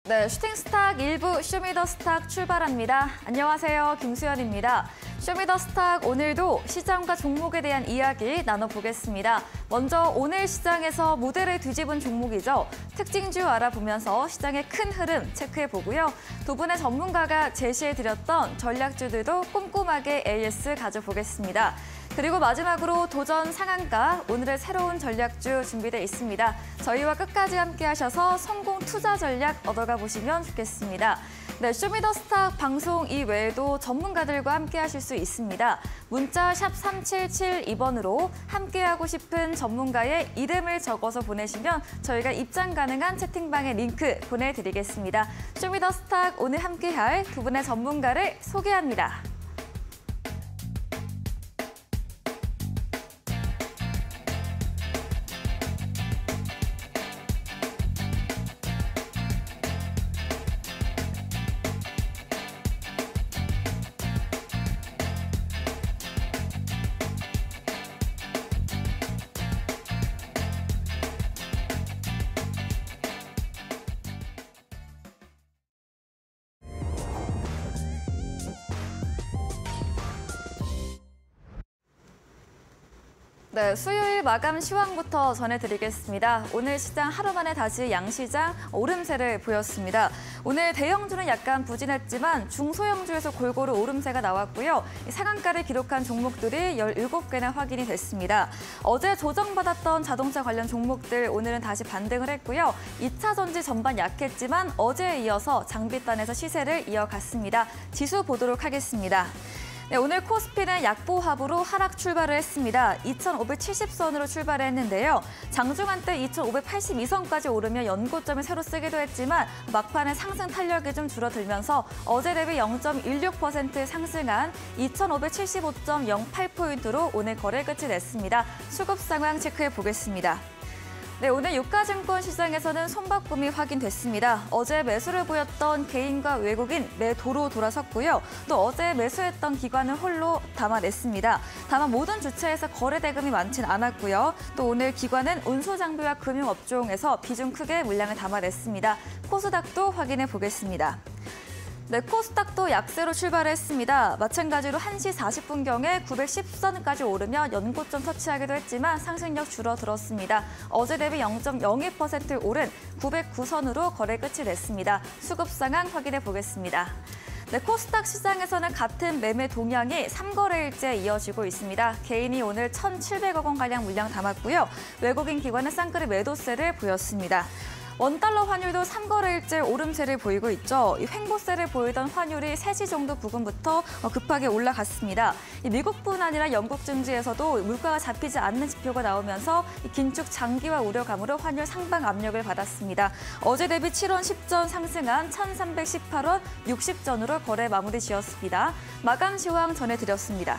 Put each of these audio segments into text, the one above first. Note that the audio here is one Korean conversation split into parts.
네, 슈팅스탁 1부 쇼미더스탁 출발합니다. 안녕하세요, 김수연입니다. 쇼미더스탁 오늘도 시장과 종목에 대한 이야기 나눠보겠습니다. 먼저 오늘 시장에서 무대를 뒤집은 종목이죠. 특징주 알아보면서 시장의 큰 흐름 체크해보고요. 두 분의 전문가가 제시해드렸던 전략주들도 꼼꼼하게 AS 가져보겠습니다. 그리고 마지막으로 도전 상한가, 오늘의 새로운 전략주 준비되어 있습니다. 저희와 끝까지 함께 하셔서 성공 투자 전략 얻어가 보시면 좋겠습니다. 네, 쇼미더스탁 방송 이외에도 전문가들과 함께 하실 수 있습니다. 문자 샵 3772번으로 함께하고 싶은 전문가의 이름을 적어서 보내시면 저희가 입장 가능한 채팅방에 링크 보내드리겠습니다. 쇼미더스탁 오늘 함께할 두 분의 전문가를 소개합니다. 네, 수요일 마감 시황부터 전해드리겠습니다. 오늘 시장 하루 만에 다시 양시장 오름세를 보였습니다. 오늘 대형주는 약간 부진했지만 중소형주에서 골고루 오름세가 나왔고요. 상한가를 기록한 종목들이 17개나 확인이 됐습니다. 어제 조정받았던 자동차 관련 종목들 오늘은 다시 반등을 했고요. 2차 전지 전반 약했지만 어제에 이어서 장비단에서 시세를 이어갔습니다. 지수 보도록 하겠습니다. 네, 오늘 코스피는 약보합으로 하락 출발을 했습니다. 2,570선으로 출발했는데요. 장중한 때 2,582선까지 오르며 연고점을 새로 쓰기도 했지만 막판에 상승 탄력이 좀 줄어들면서 어제 대비 0.16% 상승한 2,575.08포인트로 오늘 거래 끝이 냈습니다. 수급 상황 체크해 보겠습니다. 네, 오늘 유가증권 시장에서는 손바꿈이 확인됐습니다. 어제 매수를 보였던 개인과 외국인 매도로 돌아섰고요. 또 어제 매수했던 기관은 홀로 담아냈습니다. 다만 모든 주체에서 거래 대금이 많진 않았고요. 또 오늘 기관은 운수장비와 금융업종에서 비중 크게 물량을 담아냈습니다. 코스닥도 확인해 보겠습니다. 네, 코스닥도 약세로 출발했습니다. 마찬가지로 1시 40분경에 910선까지 오르며 연고점 터치하기도 했지만 상승력 줄어들었습니다. 어제 대비 0.02% 오른 909선으로 거래 끝이 냈습니다. 수급 상황 확인해 보겠습니다. 네, 코스닥 시장에서는 같은 매매 동향이 3거래일째 이어지고 있습니다. 개인이 오늘 1,700억 원가량 물량 담았고요. 외국인 기관은 쌍끌이 매도세를 보였습니다. 원달러 환율도 3거래일째 오름세를 보이고 있죠. 이 횡보세를 보이던 환율이 3시 정도 부근부터 급하게 올라갔습니다. 미국뿐 아니라 영국 증시에서도 물가가 잡히지 않는 지표가 나오면서 긴축 장기화 우려감으로 환율 상방 압력을 받았습니다. 어제 대비 7원 10전 상승한 1,318원 60전으로 거래 마무리 지었습니다. 마감 시황 전해드렸습니다.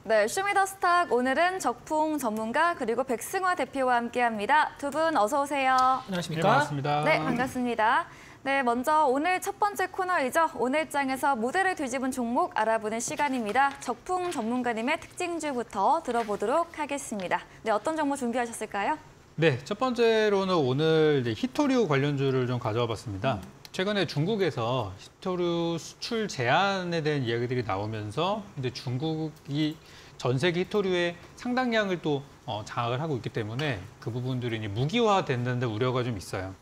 네, 쇼미더스탁 오늘은 적풍 전문가 그리고 백승화 대표와 함께합니다. 두 분 어서 오세요. 안녕하십니까? 네, 반갑습니다. 네, 반갑습니다. 네, 먼저 오늘 첫 번째 코너이죠. 오늘장에서 무대를 뒤집은 종목 알아보는 시간입니다. 적풍 전문가님의 특징주부터 들어보도록 하겠습니다. 네, 어떤 정보 준비하셨을까요? 네, 첫 번째로는 오늘 히토류 관련주를 좀 가져와 봤습니다. 최근에 중국에서 히토류 수출 제한에 대한 이야기들이 나오면서 이제 중국이 전 세계 히토류의 상당량을 또 장악을 하고 있기 때문에 그 부분들이 무기화된다는 우려가 좀 있어요.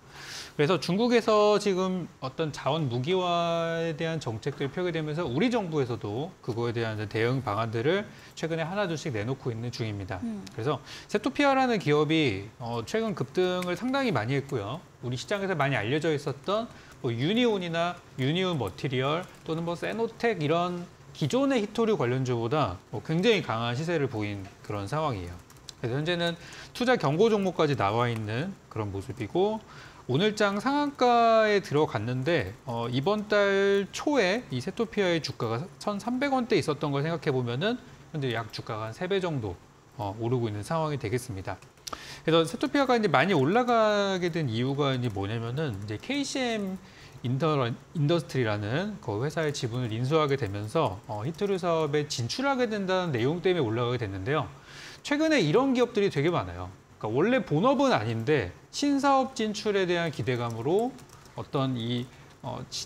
그래서 중국에서 지금 어떤 자원 무기화에 대한 정책들이 펴게되면서 우리 정부에서도 그거에 대한 대응 방안들을 최근에 하나둘씩 내놓고 있는 중입니다. 그래서 세토피아라는 기업이 최근 급등을 상당히 많이 했고요. 우리 시장에서 많이 알려져 있었던 뭐 유니온이나 유니온 머티리얼 또는 뭐 세노텍 이런 기존의 히토류 관련주보다 굉장히 강한 시세를 보인 그런 상황이에요. 그래서 현재는 투자 경고 종목까지 나와 있는 그런 모습이고 오늘장 상한가에 들어갔는데 이번 달 초에 이 세토피아의 주가가 1,300원대 있었던 걸 생각해 보면은 현재 약 주가가 한 3배 정도 오르고 있는 상황이 되겠습니다. 그래서 세토피아가 이제 많이 올라가게 된 이유가 이제 뭐냐면은 이제 KCM 인더스트리라는 그 회사의 지분을 인수하게 되면서 히토류 사업에 진출하게 된다는 내용 때문에 올라가게 됐는데요. 최근에 이런 기업들이 되게 많아요. 그러니까 원래 본업은 아닌데 신사업 진출에 대한 기대감으로 어떤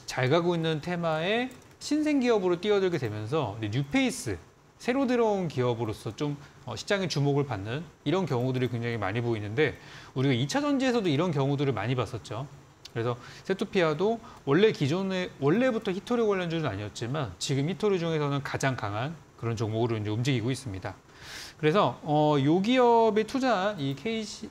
잘 가고 있는 테마의 신생 기업으로 뛰어들게 되면서 뉴페이스, 새로 들어온 기업으로서 좀 시장의 주목을 받는 이런 경우들이 굉장히 많이 보이는데 우리가 2차 전지에서도 이런 경우들을 많이 봤었죠. 그래서 세토피아도 원래부터 히토류 관련주는 아니었지만 지금 히토류 중에서는 가장 강한 그런 종목으로 이제 움직이고 있습니다. 그래서 이 기업에 투자한 이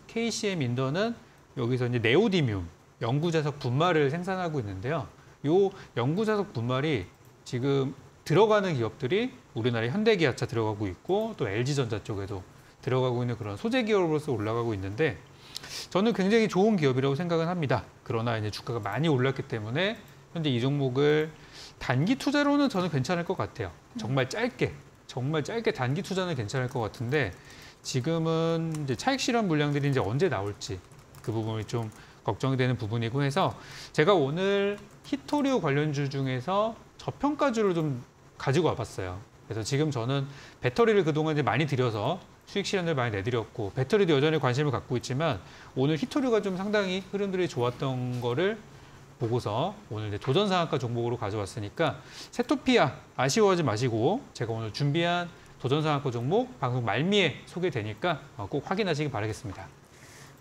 KCM 인더는 여기서 이제 네오디뮴 영구자석 분말을 생산하고 있는데요. 이 영구자석 분말이 지금 들어가는 기업들이 우리나라 현대기아차 들어가고 있고 또 LG전자 쪽에도 들어가고 있는 그런 소재 기업으로서 올라가고 있는데 저는 굉장히 좋은 기업이라고 생각은 합니다. 그러나 이제 주가가 많이 올랐기 때문에 현재 이 종목을 단기 투자로는 저는 괜찮을 것 같아요. 정말 짧게 단기 투자는 괜찮을 것 같은데 지금은 이제 차익 실현 물량들이 이제 언제 나올지 그 부분이 좀 걱정이 되는 부분이고 해서 제가 오늘 히토류 관련주 중에서 저평가주를 좀 가지고 와봤어요. 그래서 지금 저는 배터리를 그동안 이제 많이 들여서 수익 실현을 많이 내드렸고 배터리도 여전히 관심을 갖고 있지만 오늘 히토류가 좀 상당히 흐름들이 좋았던 거를 보고서 오늘 이제 도전 상한가 종목으로 가져왔으니까 세토피아 아쉬워하지 마시고 제가 오늘 준비한 도전 상한가 종목 방송 말미에 소개되니까 꼭 확인하시기 바라겠습니다.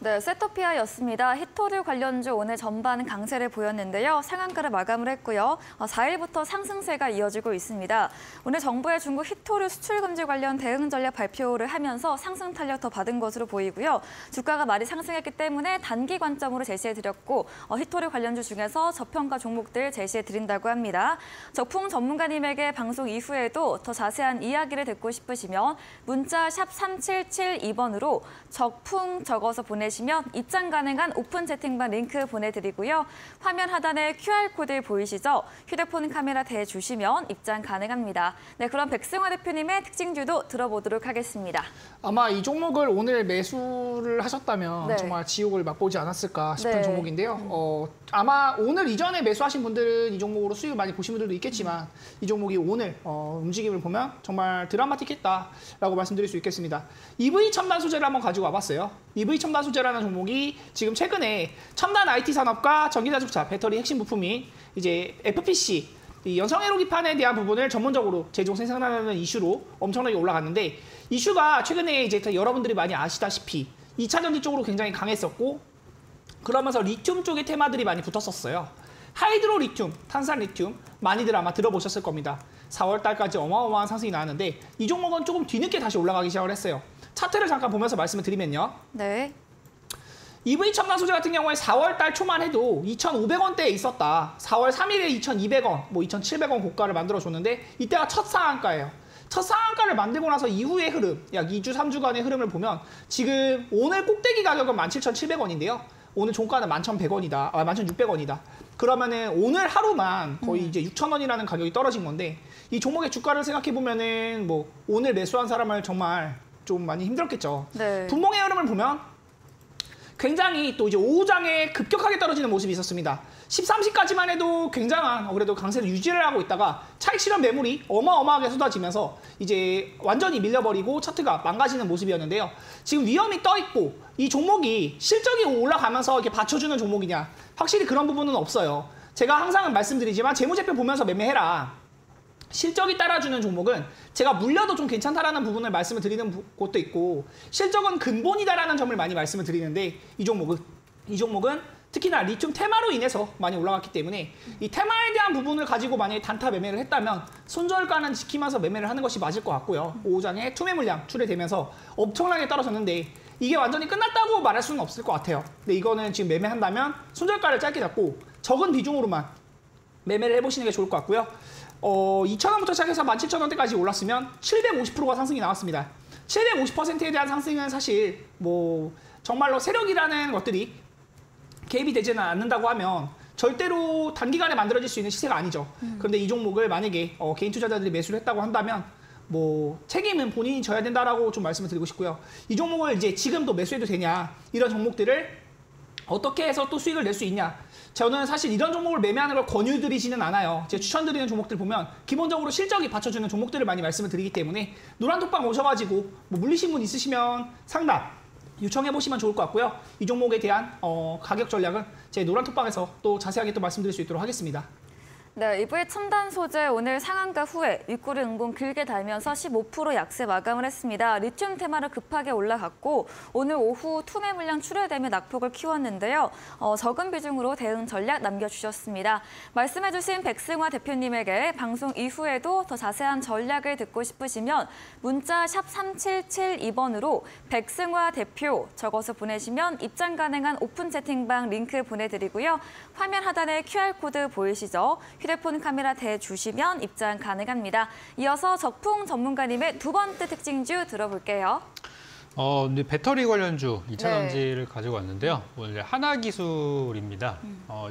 네, 세토피아였습니다. 히토류 관련주 오늘 전반 강세를 보였는데요. 상한가를 마감을 했고요. 4일부터 상승세가 이어지고 있습니다. 오늘 정부의 중국 히토류 수출 금지 관련 대응 전략 발표를 하면서 상승 탄력 더 받은 것으로 보이고요. 주가가 많이 상승했기 때문에 단기 관점으로 제시해드렸고 히토류 관련주 중에서 저평가 종목들 제시해드린다고 합니다. 적풍 전문가님에게 방송 이후에도 더 자세한 이야기를 듣고 싶으시면 문자 샵 3772번으로 적풍 적어서 보내시면 입장 가능한 오픈 채팅방 링크 보내드리고요. 화면 하단에 QR코드 보이시죠? 휴대폰 카메라 대주시면 입장 가능합니다. 네, 그럼 백승화 대표님의 특징주도 들어보도록 하겠습니다. 아마 이 종목을 오늘 매수를 하셨다면 네. 정말 지옥을 맛보지 않았을까 싶은 네. 종목인데요. 아마 오늘 이전에 매수하신 분들은 이 종목으로 수익을 많이 보신 분들도 있겠지만 이 종목이 오늘 움직임을 보면 정말 드라마틱했다라고 말씀드릴 수 있겠습니다. EV 첨단 소재를 한번 가지고 와봤어요. EV 첨단 소재라는 종목이 지금 최근에 첨단 IT 산업과 전기자동차 배터리 핵심 부품인 이제 FPC 이 연성회로기판에 대한 부분을 전문적으로 제조 생산하는 이슈로 엄청나게 올라갔는데 이슈가 최근에 이제 여러분들이 많이 아시다시피 2차 전지 쪽으로 굉장히 강했었고 그러면서 리튬 쪽의 테마들이 많이 붙었었어요. 하이드로 리튬, 탄산 리튬 많이들 아마 들어보셨을 겁니다. 4월 달까지 어마어마한 상승이 나왔는데 이 종목은 조금 뒤늦게 다시 올라가기 시작을 했어요. 차트를 잠깐 보면서 말씀을 드리면요. 네. EV 첨단 소재 같은 경우에 4월 달 초만 해도 2,500원대에 있었다. 4월 3일에 2,200원, 뭐 2,700원 고가를 만들어줬는데 이때가 첫 상한가예요. 첫 상한가를 만들고 나서 이후의 흐름, 약 2주, 3주간의 흐름을 보면 지금 오늘 꼭대기 가격은 17,700원인데요. 오늘 종가는 11,100원이다. 11,600원이다. 그러면은 오늘 하루만 거의 이제 6,000원이라는 가격이 떨어진 건데 이 종목의 주가를 생각해 보면은 뭐 오늘 매수한 사람을 정말 좀 많이 힘들었겠죠. 네. 분봉의 흐름을 보면 굉장히 또 이제 오후장에 급격하게 떨어지는 모습이 있었습니다. 13시까지만 해도 굉장한 그래도 강세를 유지를 하고 있다가 차익 실현 매물이 어마어마하게 쏟아지면서 이제 완전히 밀려버리고 차트가 망가지는 모습이었는데요. 지금 위험이 떠 있고 이 종목이 실적이 올라가면서 이렇게 받쳐주는 종목이냐? 확실히 그런 부분은 없어요. 제가 항상 말씀드리지만 재무제표 보면서 매매해라. 실적이 따라주는 종목은 제가 물려도 좀 괜찮다라는 부분을 말씀을 드리는 곳도 있고 실적은 근본이다라는 점을 많이 말씀을 드리는데 이 종목은 특히나 리튬 테마로 인해서 많이 올라갔기 때문에 이 테마에 대한 부분을 가지고 만약에 단타 매매를 했다면 손절가는 지키면서 매매를 하는 것이 맞을 것 같고요. 5장에 투매 물량 출회되면서 엄청나게 떨어졌는데 이게 완전히 끝났다고 말할 수는 없을 것 같아요. 근데 이거는 지금 매매한다면 손절가를 짧게 잡고 적은 비중으로만 매매를 해보시는 게 좋을 것 같고요. 2,000원부터 시작해서 17,000원대까지 올랐으면 750%가 상승이 나왔습니다. 750%에 대한 상승은 사실 뭐 정말로 세력이라는 것들이 개입이 되지는 않는다고 하면 절대로 단기간에 만들어질 수 있는 시세가 아니죠. 그런데 이 종목을 만약에 개인 투자자들이 매수를 했다고 한다면 뭐 책임은 본인이 져야 된다라고 좀 말씀을 드리고 싶고요. 이 종목을 이제 지금도 매수해도 되냐, 이런 종목들을 어떻게 해서 또 수익을 낼 수 있냐. 저는 사실 이런 종목을 매매하는 걸 권유드리지는 않아요. 제가 추천드리는 종목들 보면 기본적으로 실적이 받쳐주는 종목들을 많이 말씀을 드리기 때문에 노란톡방 오셔가지고 뭐 물리신 분 있으시면 상담 요청해 보시면 좋을 것 같고요. 이 종목에 대한 가격 전략은 제 노란톡방에서 또 자세하게 또 말씀드릴 수 있도록 하겠습니다. 네, 이브의 첨단 소재 오늘 상한가 후에 윗꼬리 응봉 길게 달면서 15% 약세 마감을 했습니다. 리튬 테마를 급하게 올라갔고 오늘 오후 투매 물량 출회되며 낙폭을 키웠는데요. 적은 비중으로 대응 전략 남겨주셨습니다. 말씀해주신 백승화 대표님에게 방송 이후에도 더 자세한 전략을 듣고 싶으시면 문자 샵 3772번으로 백승화 대표 적어서 보내시면 입장 가능한 오픈 채팅방 링크 보내드리고요. 화면 하단에 QR코드 보이시죠? 휴대폰 카메라 대주시면 입장 가능합니다. 이어서 적풍 전문가님의 두 번째 특징주 들어볼게요. 근데 배터리 관련주 2차전지를 가지고 왔는데요. 오늘 하나기술입니다.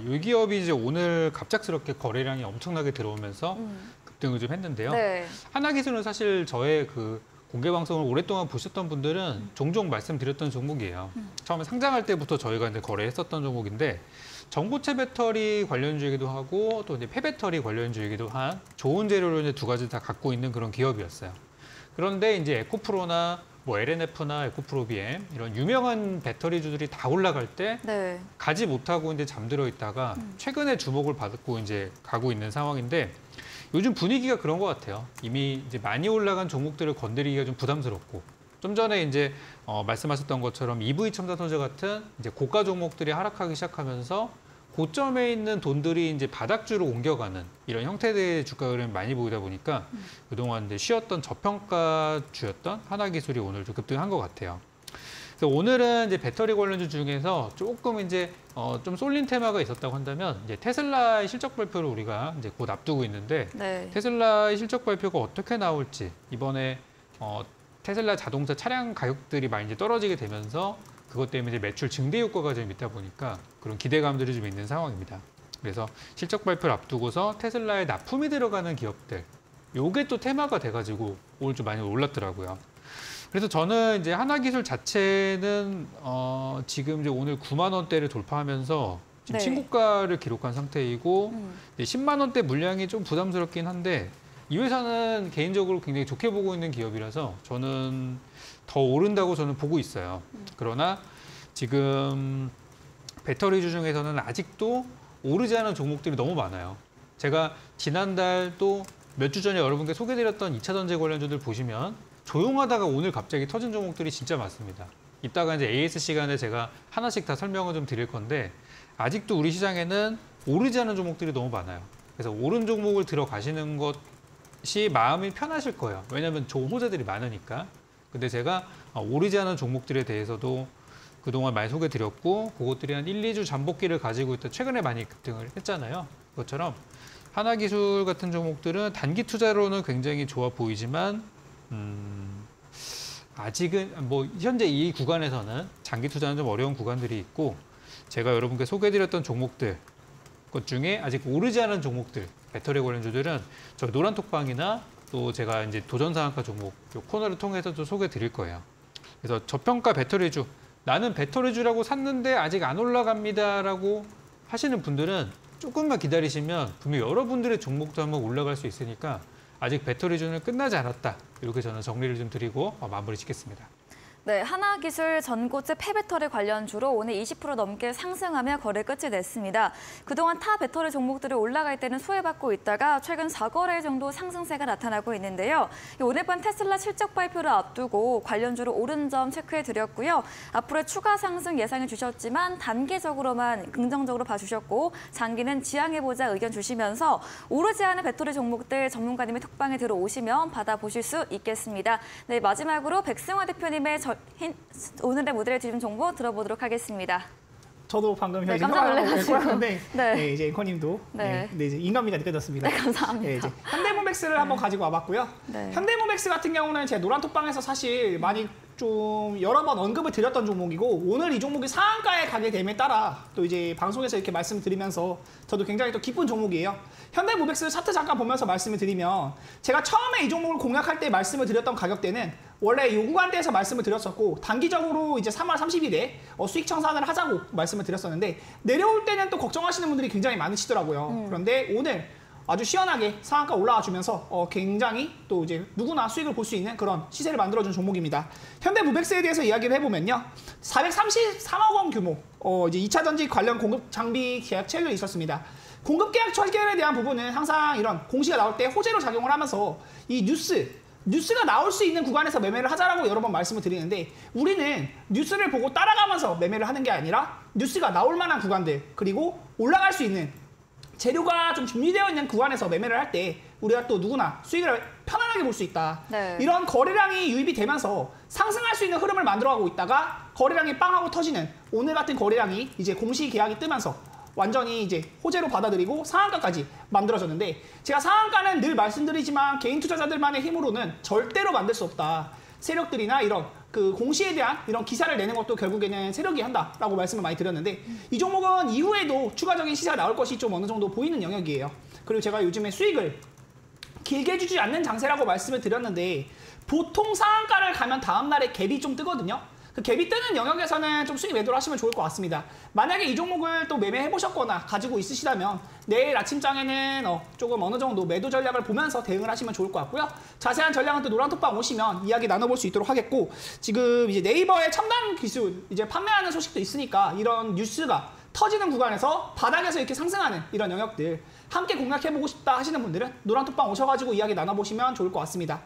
이 기업이 이제 오늘 갑작스럽게 거래량이 엄청나게 들어오면서 급등을 좀 했는데요. 네. 하나기술은 사실 저의 그 공개 방송을 오랫동안 보셨던 분들은 종종 말씀드렸던 종목이에요. 처음에 상장할 때부터 저희가 이제 거래했었던 종목인데 전고체 배터리 관련주이기도 하고 또 이제 폐배터리 관련주이기도 한 좋은 재료를 이제 두 가지 다 갖고 있는 그런 기업이었어요. 그런데 이제 에코프로나 뭐 LNF나 에코프로 BM 이런 유명한 배터리주들이 다 올라갈 때 네. 가지 못하고 이제 잠들어 있다가 최근에 주목을 받고 이제 가고 있는 상황인데 요즘 분위기가 그런 것 같아요. 이미 이제 많이 올라간 종목들을 건드리기가 좀 부담스럽고 좀 전에 이제 말씀하셨던 것처럼 EV 첨단 소재 같은 이제 고가 종목들이 하락하기 시작하면서 고점에 있는 돈들이 이제 바닥주로 옮겨가는 이런 형태의 주가 흐름이 많이 보이다 보니까 그동안 이제 쉬었던 저평가주였던 하나기술이 오늘 좀 급등한 것 같아요. 그래서 오늘은 이제 배터리 관련주 중에서 조금 이제 좀 쏠린 테마가 있었다고 한다면 이제 테슬라의 실적 발표를 우리가 이제 곧 앞두고 있는데 네. 테슬라의 실적 발표가 어떻게 나올지 이번에 테슬라 자동차 차량 가격들이 많이 이제 떨어지게 되면서 그것 때문에 이제 매출 증대 효과가 좀 있다 보니까 그런 기대감들이 좀 있는 상황입니다. 그래서 실적 발표를 앞두고서 테슬라에 납품이 들어가는 기업들, 요게 또 테마가 돼가지고 오늘 좀 많이 올랐더라고요. 그래서 저는 이제 하나기술 자체는 지금 이제 오늘 9만 원대를 돌파하면서 지금 네. 신고가를 기록한 상태이고 10만 원대 물량이 좀 부담스럽긴 한데 이 회사는 개인적으로 굉장히 좋게 보고 있는 기업이라서 저는 더 오른다고 저는 보고 있어요. 그러나 지금 배터리주 중에서는 아직도 오르지 않은 종목들이 너무 많아요. 제가 지난달 또 몇 주 전에 여러분께 소개드렸던 2차전지 관련주들 보시면 조용하다가 오늘 갑자기 터진 종목들이 진짜 많습니다. 이따가 이제 AS 시간에 제가 하나씩 다 설명을 좀 드릴 건데 아직도 우리 시장에는 오르지 않은 종목들이 너무 많아요. 그래서 오른 종목을 들어가시는 것이 마음이 편하실 거예요. 왜냐하면 좋은 호재들이 많으니까. 근데 제가 오르지 않은 종목들에 대해서도 그동안 많이 소개드렸고 그것들이 한 1, 2주 잠복기를 가지고 있다 최근에 많이 급등을 했잖아요. 그것처럼 하나기술 같은 종목들은 단기 투자로는 굉장히 좋아 보이지만 아직은 뭐 현재 이 구간에서는 장기 투자는 좀 어려운 구간들이 있고 제가 여러분께 소개해드렸던 종목들 것 중에 아직 오르지 않은 종목들 배터리 관련주들은 저희 노란톡방이나 또 제가 이제 도전상한가 종목 이 코너를 통해서 좀 소개해드릴 거예요. 그래서 저평가 배터리주 나는 배터리주라고 샀는데 아직 안 올라갑니다라고 하시는 분들은 조금만 기다리시면 분명 여러분들의 종목도 한번 올라갈 수 있으니까 아직 배터리주는 끝나지 않았다. 이렇게 저는 정리를 좀 드리고 마무리 짓겠습니다. 네, 하나기술 전고체 폐배터리 관련주로 오늘 20% 넘게 상승하며 거래 끝이 냈습니다. 그동안 타 배터리 종목들이 올라갈 때는 소외받고 있다가 최근 4거래 정도 상승세가 나타나고 있는데요. 오늘 밤 테슬라 실적 발표를 앞두고 관련주로 오른 점 체크해드렸고요. 앞으로 추가 상승 예상해 주셨지만 단기적으로만 긍정적으로 봐주셨고 장기는 지양해보자 의견 주시면서 오르지 않은 배터리 종목들 전문가님의 톡방에 들어오시면 받아보실 수 있겠습니다. 네, 마지막으로 백승화 대표님의 오늘의 모델의 뒤집 정보 들어보도록 하겠습니다. 저도 방금 네, 깜짝 놀라가지고. 네. 네. 네, 이제 앵커님도 네. 이제 인간미가 느껴졌습니다. 네, 감사합니다. 네, 이제 현대모백스를 한번 가지고 와봤고요. 네. 현대모백스 같은 경우는 제 노란톡방에서 사실 많이 좀 여러 번 언급을 드렸던 종목이고 오늘 이 종목이 상한가에 가게 됨에 따라 또 이제 방송에서 이렇게 말씀을 드리면서 저도 굉장히 또 기쁜 종목이에요. 현대모백스 차트 잠깐 보면서 말씀을 드리면 제가 처음에 이 종목을 공략할 때 말씀을 드렸던 가격대는 원래 이 구간대에서 말씀을 드렸었고 단기적으로 이제 3월 30일에 수익 청산을 하자고 말씀을 드렸었는데 내려올 때는 또 걱정하시는 분들이 굉장히 많으시더라고요. 그런데 오늘 아주 시원하게 상한가 올라와 주면서 굉장히 또 이제 누구나 수익을 볼 수 있는 그런 시세를 만들어준 종목입니다. 현대모백스에 대해서 이야기를 해보면요. 433억 원 규모 이제 2차 전지 관련 공급 장비 계약 체결이 있었습니다. 공급 계약 체결에 대한 부분은 항상 이런 공시가 나올 때 호재로 작용을 하면서 이 뉴스가 나올 수 있는 구간에서 매매를 하자라고 여러 번 말씀을 드리는데 우리는 뉴스를 보고 따라가면서 매매를 하는 게 아니라 뉴스가 나올 만한 구간들 그리고 올라갈 수 있는 재료가 좀 준비되어 있는 구간에서 매매를 할 때 우리가 또 누구나 수익을 편안하게 볼 수 있다. 네. 이런 거래량이 유입이 되면서 상승할 수 있는 흐름을 만들어가고 있다가 거래량이 빵 하고 터지는 오늘 같은 거래량이 이제 공시 계약이 뜨면서 완전히 이제 호재로 받아들이고 상한가까지 만들어졌는데 제가 상한가는 늘 말씀드리지만 개인 투자자들만의 힘으로는 절대로 만들 수 없다. 세력들이나 이런 그 공시에 대한 이런 기사를 내는 것도 결국에는 세력이 한다라고 말씀을 많이 드렸는데 이 종목은 이후에도 추가적인 시세가 나올 것이 좀 어느 정도 보이는 영역이에요. 그리고 제가 요즘에 수익을 길게 주지 않는 장세라고 말씀을 드렸는데 보통 상한가를 가면 다음날에 갭이 좀 뜨거든요. 그 갭이 뜨는 영역에서는 좀 수익 매도를 하시면 좋을 것 같습니다. 만약에 이 종목을 또 매매해보셨거나 가지고 있으시다면 내일 아침장에는 조금 어느 정도 매도 전략을 보면서 대응을 하시면 좋을 것 같고요. 자세한 전략은 또 노란톡방 오시면 이야기 나눠볼 수 있도록 하겠고 지금 이제 네이버의 첨단 기술 이제 판매하는 소식도 있으니까 이런 뉴스가 터지는 구간에서 바닥에서 이렇게 상승하는 이런 영역들 함께 공략해보고 싶다 하시는 분들은 노란톡방 오셔가지고 이야기 나눠보시면 좋을 것 같습니다.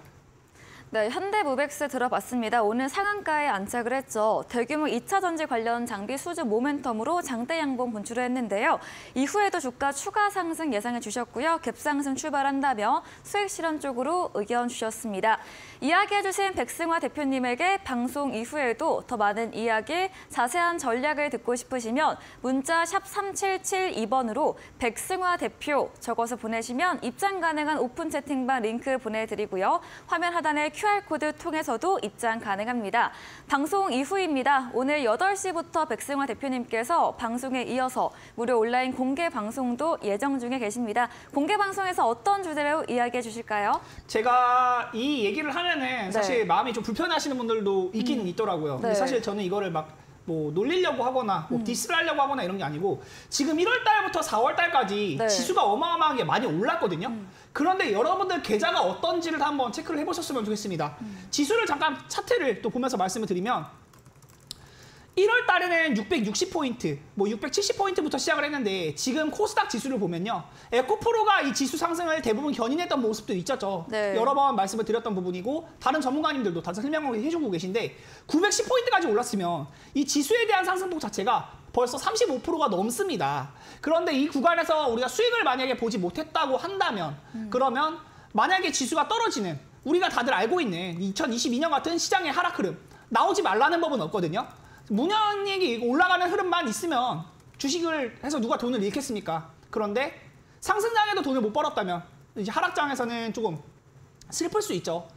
네, 현대모백스 들어봤습니다. 오늘 상한가에 안착을 했죠. 대규모 2차 전지 관련 장비 수주 모멘텀으로 장대 양봉 분출을 했는데요. 이후에도 주가 추가 상승 예상해 주셨고요. 갭상승 출발한다며 수익 실현 쪽으로 의견 주셨습니다. 이야기해 주신 백승화 대표님에게 방송 이후에도 더 많은 이야기, 자세한 전략을 듣고 싶으시면 문자 샵 3772번으로 백승화 대표 적어서 보내시면 입장 가능한 오픈 채팅방 링크 보내드리고요. 화면 하단에 QR코드 통해서도 입장 가능합니다. 방송 이후입니다. 오늘 8시부터 백승화 대표님께서 방송에 이어서 무료 온라인 공개 방송도 예정 중에 계십니다. 공개 방송에서 어떤 주제로 이야기해 주실까요? 제가 이 얘기를 하면은 사실 네. 마음이 좀 불편하시는 분들도 있기는 있더라고요. 근데 네. 사실 저는 이거를 막 뭐 놀리려고 하거나 뭐 디스를 하려고 하거나 이런 게 아니고 지금 1월 달부터 4월 달까지 네. 지수가 어마어마하게 많이 올랐거든요. 그런데 여러분들 계좌가 어떤지를 한번 체크를 해보셨으면 좋겠습니다. 지수를 잠깐 차트를 또 보면서 말씀을 드리면 1월 달에는 660포인트, 뭐 670포인트부터 시작을 했는데 지금 코스닥 지수를 보면요. 에코프로가 이 지수 상승을 대부분 견인했던 모습도 있었죠. 네. 여러 번 말씀을 드렸던 부분이고 다른 전문가님들도 다들 설명을 해주고 계신데 910포인트까지 올랐으면 이 지수에 대한 상승폭 자체가 벌써 35%가 넘습니다. 그런데 이 구간에서 우리가 수익을 만약에 보지 못했다고 한다면 그러면 만약에 지수가 떨어지는 우리가 다들 알고 있는 2022년 같은 시장의 하락 흐름 나오지 말라는 법은 없거든요. 무난히 올라가는 흐름만 있으면 주식을 해서 누가 돈을 잃겠습니까? 그런데 상승장에도 돈을 못 벌었다면 이제 하락장에서는 조금 슬플 수 있죠.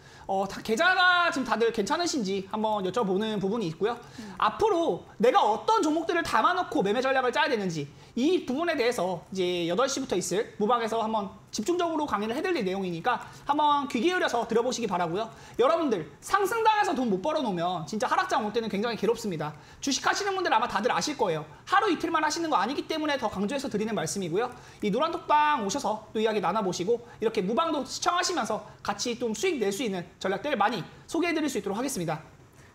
계좌가 지금 다들 괜찮으신지 한번 여쭤보는 부분이 있고요. 앞으로 내가 어떤 종목들을 담아놓고 매매 전략을 짜야 되는지 이 부분에 대해서 이제 8시부터 있을 무방에서 한번 집중적으로 강의를 해드릴 내용이니까 한번 귀 기울여서 들어보시기 바라고요. 여러분들 상승당해서 돈 못 벌어놓으면 진짜 하락장 올 때는 굉장히 괴롭습니다. 주식하시는 분들 아마 다들 아실 거예요. 하루 이틀만 하시는 거 아니기 때문에 더 강조해서 드리는 말씀이고요. 이 노란톡방 오셔서 또 이야기 나눠보시고 이렇게 무방도 시청하시면서 같이 좀 수익 낼 수 있는 전략들 많이 소개해드릴 수 있도록 하겠습니다.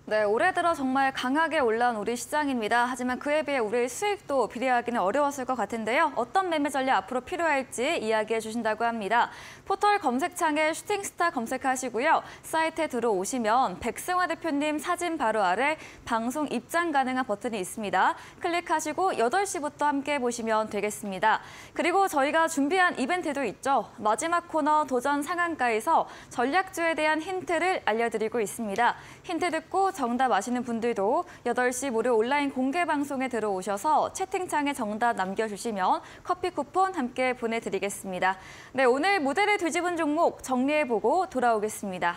네, 올해 들어 정말 강하게 올라온 우리 시장입니다. 하지만 그에 비해 우리의 수익도 비례하기는 어려웠을 것 같은데요. 어떤 매매 전략 앞으로 필요할지 이야기해 주신다고 합니다. 포털 검색창에 슈팅스타 검색하시고요. 사이트에 들어오시면 백승화 대표님 사진 바로 아래 방송 입장 가능한 버튼이 있습니다. 클릭하시고 8시부터 함께 보시면 되겠습니다. 그리고 저희가 준비한 이벤트도 있죠. 마지막 코너 도전 상한가에서 전략주에 대한 힌트를 알려드리고 있습니다. 힌트 듣고 정답 아시는 분들도 8시 무료 온라인 공개 방송에 들어오셔서 채팅창에 정답 남겨주시면 커피 쿠폰 함께 보내드리겠습니다. 네, 오늘 무대를 뒤집은 종목 정리해보고 돌아오겠습니다.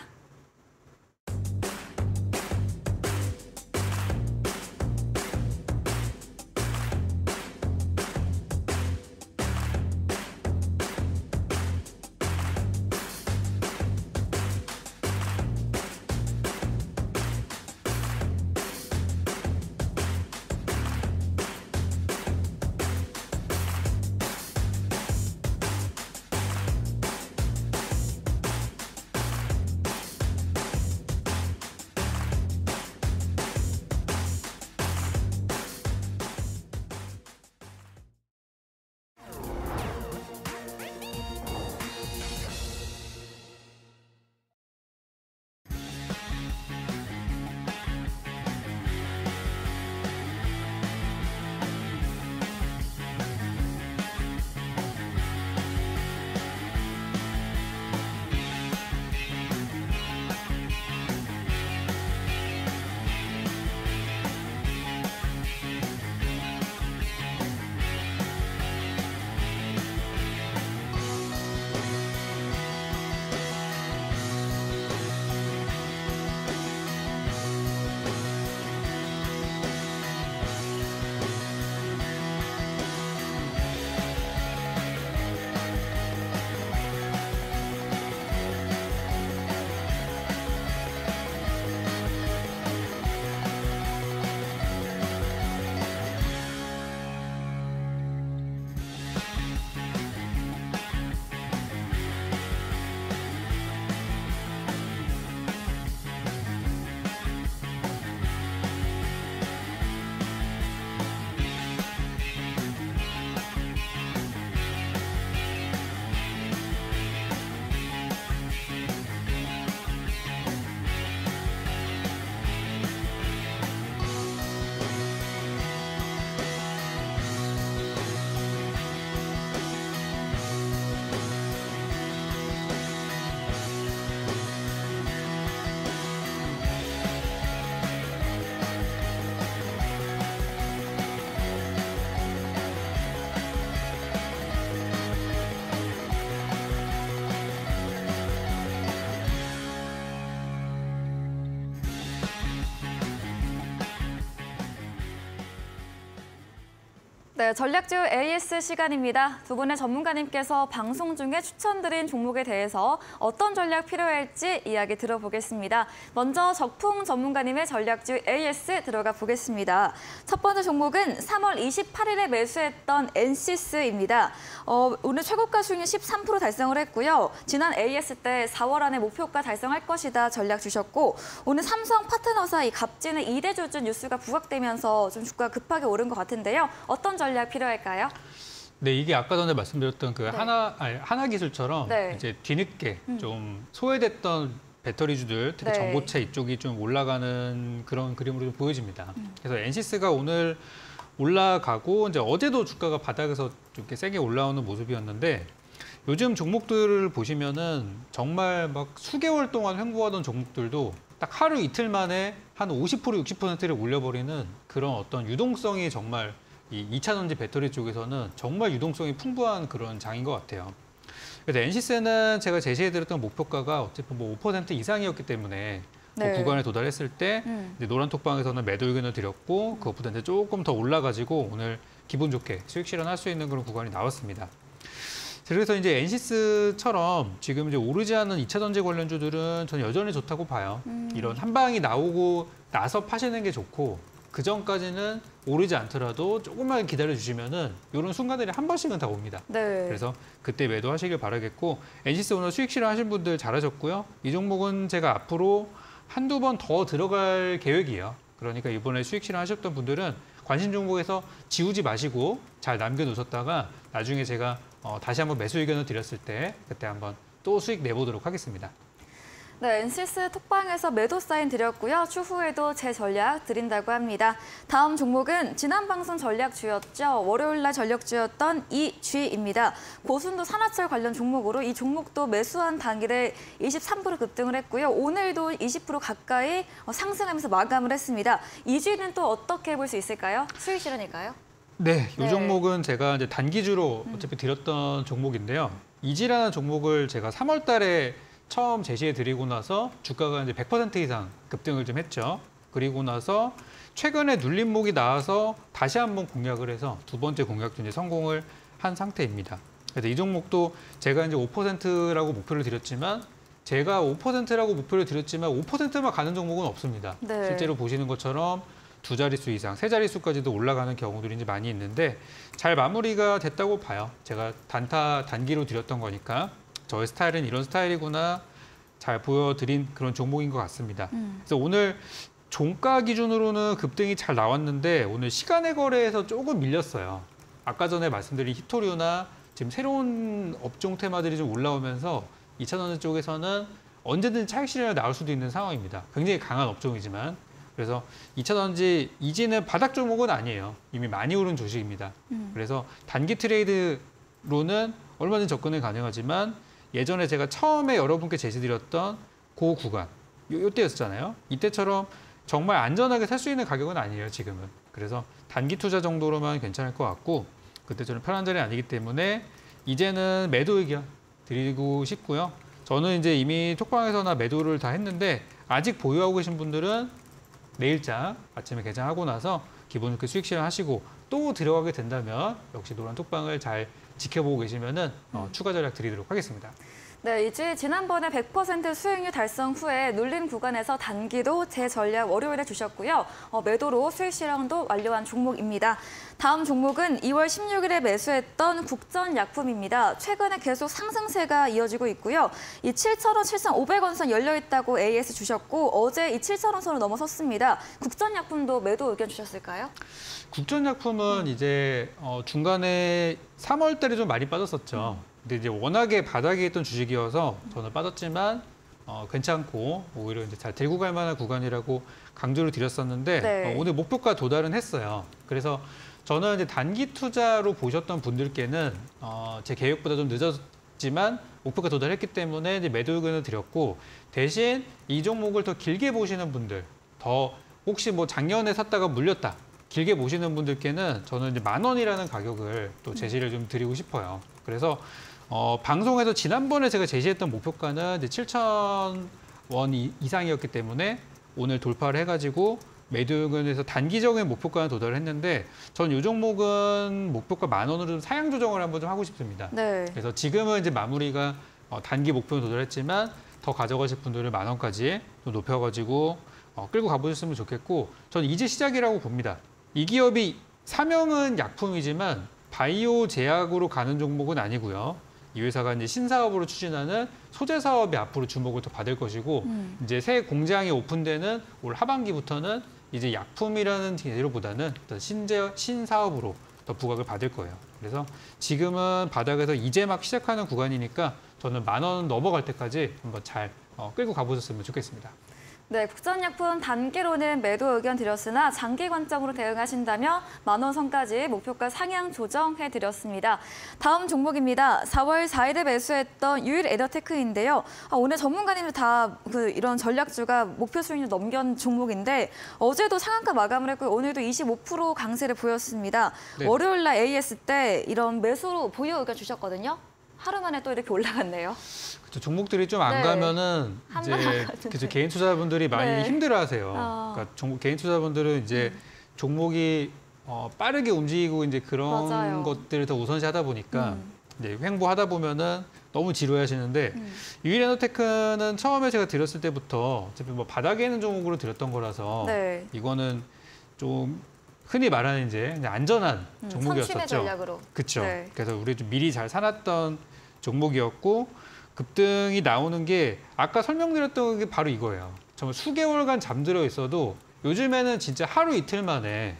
네, 전략주 AS 시간입니다. 두 분의 전문가님께서 방송 중에 추천드린 종목에 대해서 어떤 전략 필요할지 이야기 들어보겠습니다. 먼저 적풍 전문가님의 전략주 AS 들어가 보겠습니다. 첫 번째 종목은 3월 28일에 매수했던 엔시스입니다. 오늘 최고가 수익률 13% 달성을 했고요. 지난 AS 때 4월 안에 목표가 달성할 것이다 전략 주셨고 오늘 삼성 파트너사 이 값지는 2대 주주 뉴스가 부각되면서 좀 주가가 급하게 오른 것 같은데요. 어떤 전략 필요할까요? 네, 이게 아까 전에 말씀드렸던 그 네. 하나 기술처럼 네. 이제 뒤늦게 좀 소외됐던 배터리주들, 특히 네. 전고체 이쪽이 좀 올라가는 그런 그림으로 좀 보여집니다. 그래서 엔시스가 오늘 올라가고 이제 어제도 주가가 바닥에서 좀 이렇게 세게 올라오는 모습이었는데 요즘 종목들을 보시면은 정말 막 수개월 동안 횡보하던 종목들도 딱 하루 이틀 만에 한 50%, 60%를 올려버리는 그런 어떤 유동성이 정말 이 2차 전지 배터리 쪽에서는 정말 유동성이 풍부한 그런 장인 것 같아요. 그래서 엔시스는 제가 제시해드렸던 목표가가 어쨌든 뭐 5% 이상이었기 때문에 네. 그 구간에 도달했을 때 이제 노란톡방에서는 매도 의견을 드렸고 그것보다 이제 조금 더 올라가지고 오늘 기분 좋게 수익 실현할 수 있는 그런 구간이 나왔습니다. 그래서 이제 엔시스처럼 지금 이제 오르지 않은 2차 전지 관련주들은 저는 여전히 좋다고 봐요. 이런 한 방이 나오고 나서 파시는 게 좋고 그 전까지는 오르지 않더라도 조금만 기다려 주시면은 이런 순간들이 한 번씩은 다 옵니다. 네. 그래서 그때 매도하시길 바라겠고 엔시스 오늘 수익 실현하신 분들 잘하셨고요. 이 종목은 제가 앞으로 한두 번 더 들어갈 계획이에요. 그러니까 이번에 수익 실현하셨던 분들은 관심 종목에서 지우지 마시고 잘 남겨놓으셨다가 나중에 제가 다시 한번 매수 의견을 드렸을 때 그때 한번 또 수익 내보도록 하겠습니다. 네, NC스 톡방에서 매도 사인 드렸고요. 추후에도 제 전략 드린다고 합니다. 다음 종목은 지난 방송 전략주였죠. 월요일날 전략주였던 이쥐입니다. 고순도 산화철 관련 종목으로 이 종목도 매수한 당일에 23% 급등을 했고요. 오늘도 20% 가까이 상승하면서 마감을 했습니다. 이쥐는 또 어떻게 볼 수 있을까요? 수익 실현일까요? 네, 이 네. 종목은 제가 이제 단기주로 어차피 드렸던 종목인데요. 이지라는 종목을 제가 3월 달에 처음 제시해 드리고 나서 주가가 이제 100% 이상 급등을 좀 했죠. 그리고 나서 최근에 눌림목이 나와서 다시 한번 공략을 해서 두 번째 공략도 이제 성공을 한 상태입니다. 그래서 이 종목도 제가 이제 5%라고 목표를 드렸지만 5%만 가는 종목은 없습니다. 네. 실제로 보시는 것처럼 두 자릿수 이상, 세 자릿수까지도 올라가는 경우들이 이제 많이 있는데 잘 마무리가 됐다고 봐요. 제가 단기로 드렸던 거니까. 저의 스타일은 이런 스타일이구나 잘 보여드린 그런 종목인 것 같습니다. 그래서 오늘 종가 기준으로는 급등이 잘 나왔는데 오늘 시간의 거래에서 조금 밀렸어요. 아까 전에 말씀드린 히토류나 지금 새로운 업종 테마들이 좀 올라오면서 2,000원 쪽에서는 언제든 차익 실현이 나올 수도 있는 상황입니다. 굉장히 강한 업종이지만 그래서 2,000원지 이지는 바닥 종목은 아니에요. 이미 많이 오른 주식입니다. 그래서 단기 트레이드로는 얼마든지 접근이 가능하지만 예전에 제가 처음에 여러분께 제시드렸던 그 구간, 이때였잖아요. 이때처럼 정말 안전하게 살 수 있는 가격은 아니에요, 지금은. 그래서 단기 투자 정도로만 괜찮을 것 같고 그때처럼 편한 자리 아니기 때문에 이제는 매도 의견 드리고 싶고요. 저는 이제 이미 톡방에서나 매도를 다 했는데 아직 보유하고 계신 분들은 내일장 아침에 개장하고 나서 기본 좋게 수익 실현하시고 또 들어가게 된다면 역시 노란 톡방을 잘 지켜보고 계시면은 추가 전략 드리도록 하겠습니다. 네, 이제 지난번에 100% 수익률 달성 후에 눌린 구간에서 단기도 제 전략 월요일에 주셨고요. 매도로 수익 실현도 완료한 종목입니다. 다음 종목은 2월 16일에 매수했던 국전약품입니다. 최근에 계속 상승세가 이어지고 있고요. 이 7,000원, 7,500원 선 열려 있다고 AS 주셨고 어제 이 7,000원 선을 넘어섰습니다. 국전약품도 매도 의견 주셨을까요? 국전약품은 이제 중간에 3월 달에 좀 많이 빠졌었죠. 근데 이제 워낙에 바닥에 있던 주식이어서 저는 빠졌지만 괜찮고 오히려 이제 잘 들고 갈 만한 구간이라고 강조를 드렸었는데 네. 오늘 목표가 도달은 했어요. 그래서 저는 이제 단기 투자로 보셨던 분들께는 제 계획보다 좀 늦었지만 목표가 도달했기 때문에 이제 매도 의견을 드렸고 대신 이 종목을 더 길게 보시는 분들, 더 혹시 뭐 작년에 샀다가 물렸다. 길게 보시는 분들께는 저는 이제 10,000원이라는 가격을 또 제시를 좀 드리고 싶어요. 그래서 방송에서 지난번에 제가 제시했던 목표가는 이제 7,000원 이상이었기 때문에 오늘 돌파를 해가지고 매도 의견에서 단기적인 목표가는 도달을 했는데 전 이 종목은 목표가 10,000원으로 좀 사양 조정을 한번 좀 하고 싶습니다. 네. 그래서 지금은 이제 마무리가 단기 목표는 도달했지만 더 가져가실 분들을 10,000원까지 좀 높여가지고 끌고 가보셨으면 좋겠고 전 이제 시작이라고 봅니다. 이 기업이 사명은 약품이지만 바이오 제약으로 가는 종목은 아니고요. 이 회사가 이제 신사업으로 추진하는 소재 사업에 앞으로 주목을 더 받을 것이고 이제 새 공장이 오픈되는 올 하반기부터는 이제 약품이라는 제도보다는 어떤 신사업으로 더 부각을 받을 거예요. 그래서 지금은 바닥에서 이제 막 시작하는 구간이니까 저는 10,000원 넘어갈 때까지 한번 잘 끌고 가보셨으면 좋겠습니다. 네, 국전약품 단기로는 매도 의견 드렸으나 장기 관점으로 대응하신다면 10,000원 선까지 목표가 상향 조정해드렸습니다. 다음 종목입니다. 4월 4일에 매수했던 유일 에너테크인데요. 오늘 전문가님들 다 이런 전략주가 목표 수익률 넘긴 종목인데 어제도 상한가 마감을 했고요. 오늘도 25% 강세를 보였습니다. 네. 월요일날 AS 때 이런 매수로 보유 의견 주셨거든요. 하루 만에 또 이렇게 올라갔네요. 그쵸, 종목들이 좀 안 네. 가면은 한 이제 번만 가는데. 그쵸, 개인 투자자분들이 많이 네. 힘들어하세요. 그러니까 개인 투자자분들은 이제 종목이 빠르게 움직이고 이제 그런 맞아요. 것들을 더 우선시하다 보니까 이제 횡보하다 보면은 너무 지루해하시는데 유일에너테크는 처음에 제가 드렸을 때부터 어차피 뭐 바닥에 있는 종목으로 드렸던 거라서 네. 이거는 좀 흔히 말하는 이제 안전한 선심의 종목이었었죠. 전략으로. 그렇죠. 네. 그래서 우리 좀 미리 잘 사놨던 종목이었고 급등이 나오는 게 아까 설명드렸던 게 바로 이거예요. 정말 수개월간 잠들어 있어도 요즘에는 진짜 하루 이틀 만에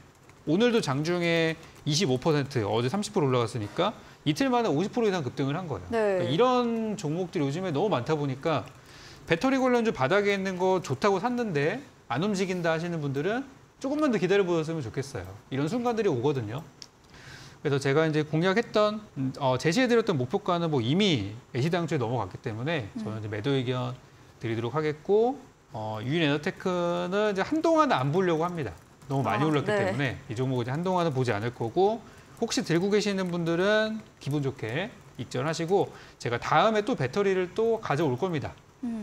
오늘도 장중에 25%, 어제 30% 올라갔으니까 이틀 만에 50% 이상 급등을 한 거예요. 네. 그러니까 이런 종목들이 요즘에 너무 많다 보니까 배터리 관련주 바닥에 있는 거 좋다고 샀는데 안 움직인다 하시는 분들은 조금만 더 기다려 보셨으면 좋겠어요. 이런 순간들이 오거든요. 그래서 제가 이제 공략했던 제시해드렸던 목표가는 뭐 이미 애시당초에 넘어갔기 때문에 저는 이제 매도 의견 드리도록 하겠고 유인에너테크는 이제 한동안은 안 보려고 합니다. 너무 많이 올랐기 네. 때문에 이 종목은 이제 한동안은 보지 않을 거고 혹시 들고 계시는 분들은 기분 좋게 익절하시고 제가 다음에 또 배터리를 또 가져올 겁니다.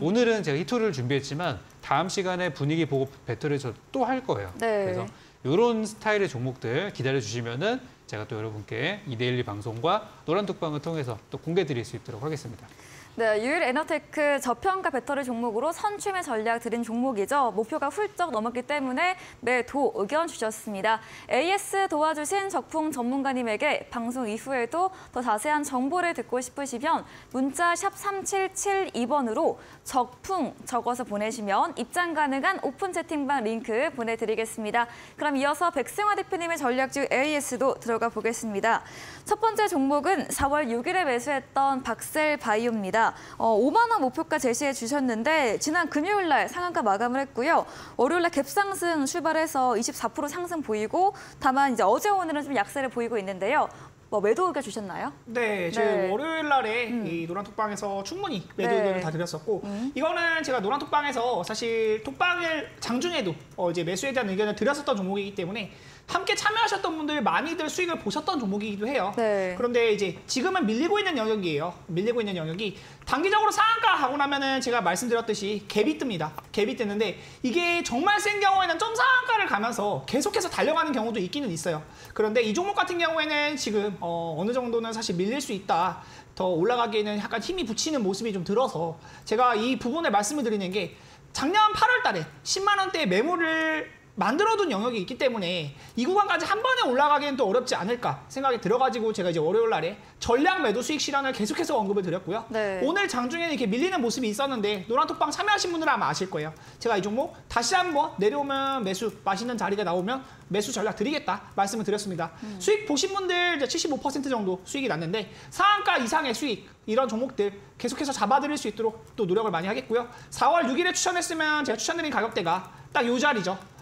오늘은 제가 히토리를 준비했지만 다음 시간에 분위기 보고 배터리 저 또 할 거예요. 네. 그래서 이런 스타일의 종목들 기다려 주시면은 제가 또 여러분께 이데일리 방송과 노란톡방을 통해서 또 공개 드릴 수 있도록 하겠습니다. 네, 유일에너테크 저평가 배터리 종목으로 선취매 전략 드린 종목이죠. 목표가 훌쩍 넘었기 때문에 매도 의견 주셨습니다. AS 도와주신 적풍 전문가님에게 방송 이후에도 더 자세한 정보를 듣고 싶으시면 문자 샵 3772번으로 적풍 적어서 보내시면 입장 가능한 오픈 채팅방 링크 보내드리겠습니다. 그럼 이어서 백승화 대표님의 전략주 AS도 들어가 보겠습니다. 첫 번째 종목은 4월 6일에 매수했던 박셀바이오입니다. 5만 원 목표가 제시해 주셨는데 지난 금요일 날 상한가 마감을 했고요. 월요일 날 갭상승 출발해서 24% 상승 보이고 다만 이제 어제 오늘은 좀 약세를 보이고 있는데요. 뭐 매도 의견 주셨나요? 네, 저희 월요일 날에 이 노란톡방에서 충분히 매도 네. 의견을 다 드렸었고 이거는 제가 노란톡방에서 사실 톡방을 장중에도 이제 매수에 대한 의견을 드렸었던 종목이기 때문에 함께 참여하셨던 분들 많이들 수익을 보셨던 종목이기도 해요. 네. 그런데 이제 지금은 밀리고 있는 영역이에요. 밀리고 있는 영역이 단기적으로 상한가 하고 나면은 제가 말씀드렸듯이 갭이 뜹니다. 갭이 뜨는데 이게 정말 센 경우에는 점 상한가를 가면서 계속해서 달려가는 경우도 있기는 있어요. 그런데 이 종목 같은 경우에는 지금 어느 정도는 사실 밀릴 수 있다. 더 올라가기에는 약간 힘이 붙이는 모습이 좀 들어서 제가 이 부분을 말씀을 드리는 게 작년 8월 달에 10만 원대의 매물을 만들어둔 영역이 있기 때문에 이 구간까지 한 번에 올라가기는 또 어렵지 않을까 생각이 들어가지고 제가 이제 월요일 날에 전략 매도 수익 실현을 계속해서 언급을 드렸고요. 네. 오늘 장중에 이렇게 밀리는 모습이 있었는데 노란톡방 참여하신 분들은 아마 아실 거예요. 제가 이 종목 다시 한번 내려오면 매수 맛있는 자리가 나오면 매수 전략 드리겠다 말씀을 드렸습니다. 수익 보신 분들 이제 75% 정도 수익이 났는데 상한가 이상의 수익 이런 종목들 계속해서 잡아드릴 수 있도록 또 노력을 많이 하겠고요. 4월 6일에 추천했으면 제가 추천드린 가격대가 딱 이 자리죠.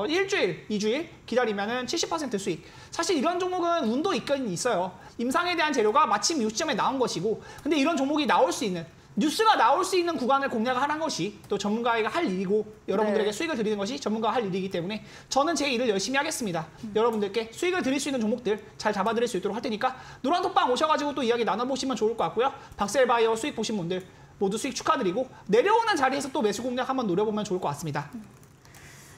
일주일, 2주일 기다리면은 70% 수익. 사실 이런 종목은 운도 있긴 있어요. 임상에 대한 재료가 마침 이 시점에 나온 것이고, 근데 이런 종목이 나올 수 있는, 뉴스가 나올 수 있는 구간을 공략을 하는 것이 또 전문가가 할 일이고, 여러분들에게 네. 수익을 드리는 것이 전문가가 할 일이기 때문에 저는 제 일을 열심히 하겠습니다. 여러분들께 수익을 드릴 수 있는 종목들 잘 잡아드릴 수 있도록 할 테니까 노란톡방 오셔가지고 또 이야기 나눠보시면 좋을 것 같고요. 박셀바이오 수익 보신 분들 모두 수익 축하드리고 내려오는 자리에서 또 매수 공략 한번 노려보면 좋을 것 같습니다.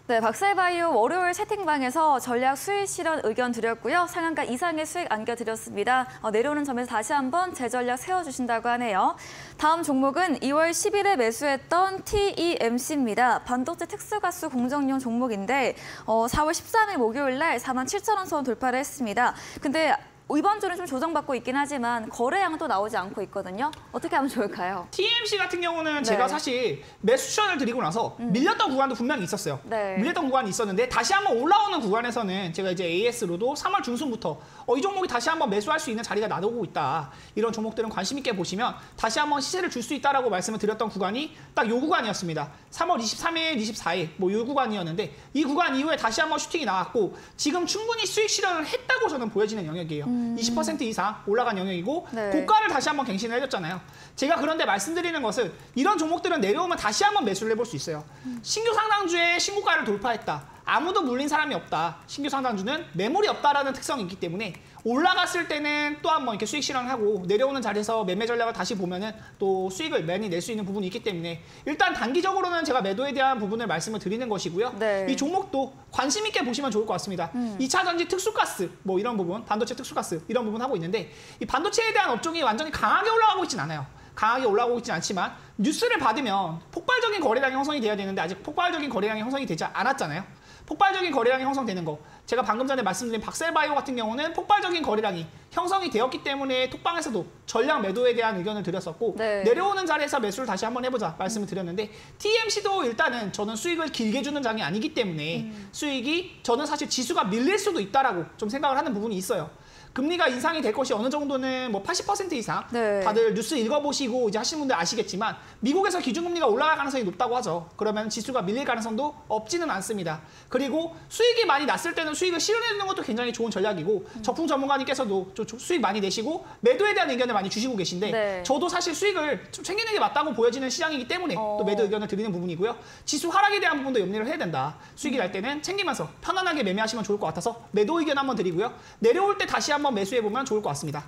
네, 박셀바이오 월요일 채팅방에서 전략 수익 실현 의견 드렸고요. 상한가 이상의 수익 안겨드렸습니다. 내려오는 점에서 다시 한번 재전략 세워주신다고 하네요. 다음 종목은 2월 10일에 매수했던 TEMC입니다. 반도체 특수가스 공정용 종목인데 4월 13일 목요일 날 47,000원 선 돌파를 했습니다. 근데 이번 주는 좀 조정받고 있긴 하지만 거래량도 나오지 않고 있거든요. 어떻게 하면 좋을까요? TMC 같은 경우는 네. 제가 사실 매수 추천을 드리고 나서 밀렸던 구간도 분명히 있었어요. 네. 밀렸던 구간이 있었는데 다시 한번 올라오는 구간에서는 제가 이제 AS로도 3월 중순부터 이 종목이 다시 한번 매수할 수 있는 자리가 나오고 있다. 이런 종목들은 관심 있게 보시면 다시 한번 시세를 줄 수 있다라고 말씀을 드렸던 구간이 딱 이 구간이었습니다. 3월 23일, 24일 뭐 이 구간이었는데 이 구간 이후에 다시 한번 슈팅이 나왔고 지금 충분히 수익 실현을 했다고 저는 보여지는 영역이에요. 20% 이상 올라간 영역이고 네. 고가를 다시 한번 갱신을 해줬잖아요. 제가 그런데 말씀드리는 것은 이런 종목들은 내려오면 다시 한번 매수를 해볼 수 있어요. 신규 상당주의 신고가를 돌파했다. 아무도 물린 사람이 없다. 신규 상당주는 매물이 없다라는 특성이 있기 때문에 올라갔을 때는 또 한번 이렇게 수익 실현하고 내려오는 자리에서 매매 전략을 다시 보면은 또 수익을 많이 낼 수 있는 부분이 있기 때문에 일단 단기적으로는 제가 매도에 대한 부분을 말씀을 드리는 것이고요. 네. 이 종목도 관심 있게 보시면 좋을 것 같습니다. 2차 전지 특수가스 뭐 이런 부분, 반도체 특수가스 이런 부분 하고 있는데 이 반도체에 대한 업종이 완전히 강하게 올라가고 있진 않아요. 강하게 올라오고 있진 않지만 뉴스를 받으면 폭발적인 거래량이 형성이 돼야 되는데 아직 폭발적인 거래량이 형성이 되지 않았잖아요. 폭발적인 거래량이 형성되는 거. 제가 방금 전에 말씀드린 박셀바이오 같은 경우는 폭발적인 거래량이 형성이 되었기 때문에 톡방에서도 전량 매도에 대한 의견을 드렸었고 네. 내려오는 자리에서 매수를 다시 한번 해보자 말씀을 드렸는데 TMC도 일단은 저는 수익을 길게 주는 장이 아니기 때문에 수익이 저는 사실 지수가 밀릴 수도 있다라고 좀 생각을 하는 부분이 있어요. 금리가 인상이 될 것이 어느 정도는 뭐 80% 이상 네. 다들 뉴스 읽어보시고 이제 하시는 분들 아시겠지만 미국에서 기준금리가 올라갈 가능성이 높다고 하죠. 그러면 지수가 밀릴 가능성도 없지는 않습니다. 그리고 수익이 많이 났을 때는 수익을 실현해주는 것도 굉장히 좋은 전략이고 적풍 전문가님께서도 좀 수익 많이 내시고 매도에 대한 의견을 많이 주시고 계신데 네. 저도 사실 수익을 좀 챙기는 게 맞다고 보여지는 시장이기 때문에 또 매도 의견을 드리는 부분이고요. 지수 하락에 대한 부분도 염려를 해야 된다. 수익이 날 때는 챙기면서 편안하게 매매하시면 좋을 것 같아서 매도 의견 한번 드리고요. 내려올 때 다시 한번 매수해보면 좋을 것 같습니다.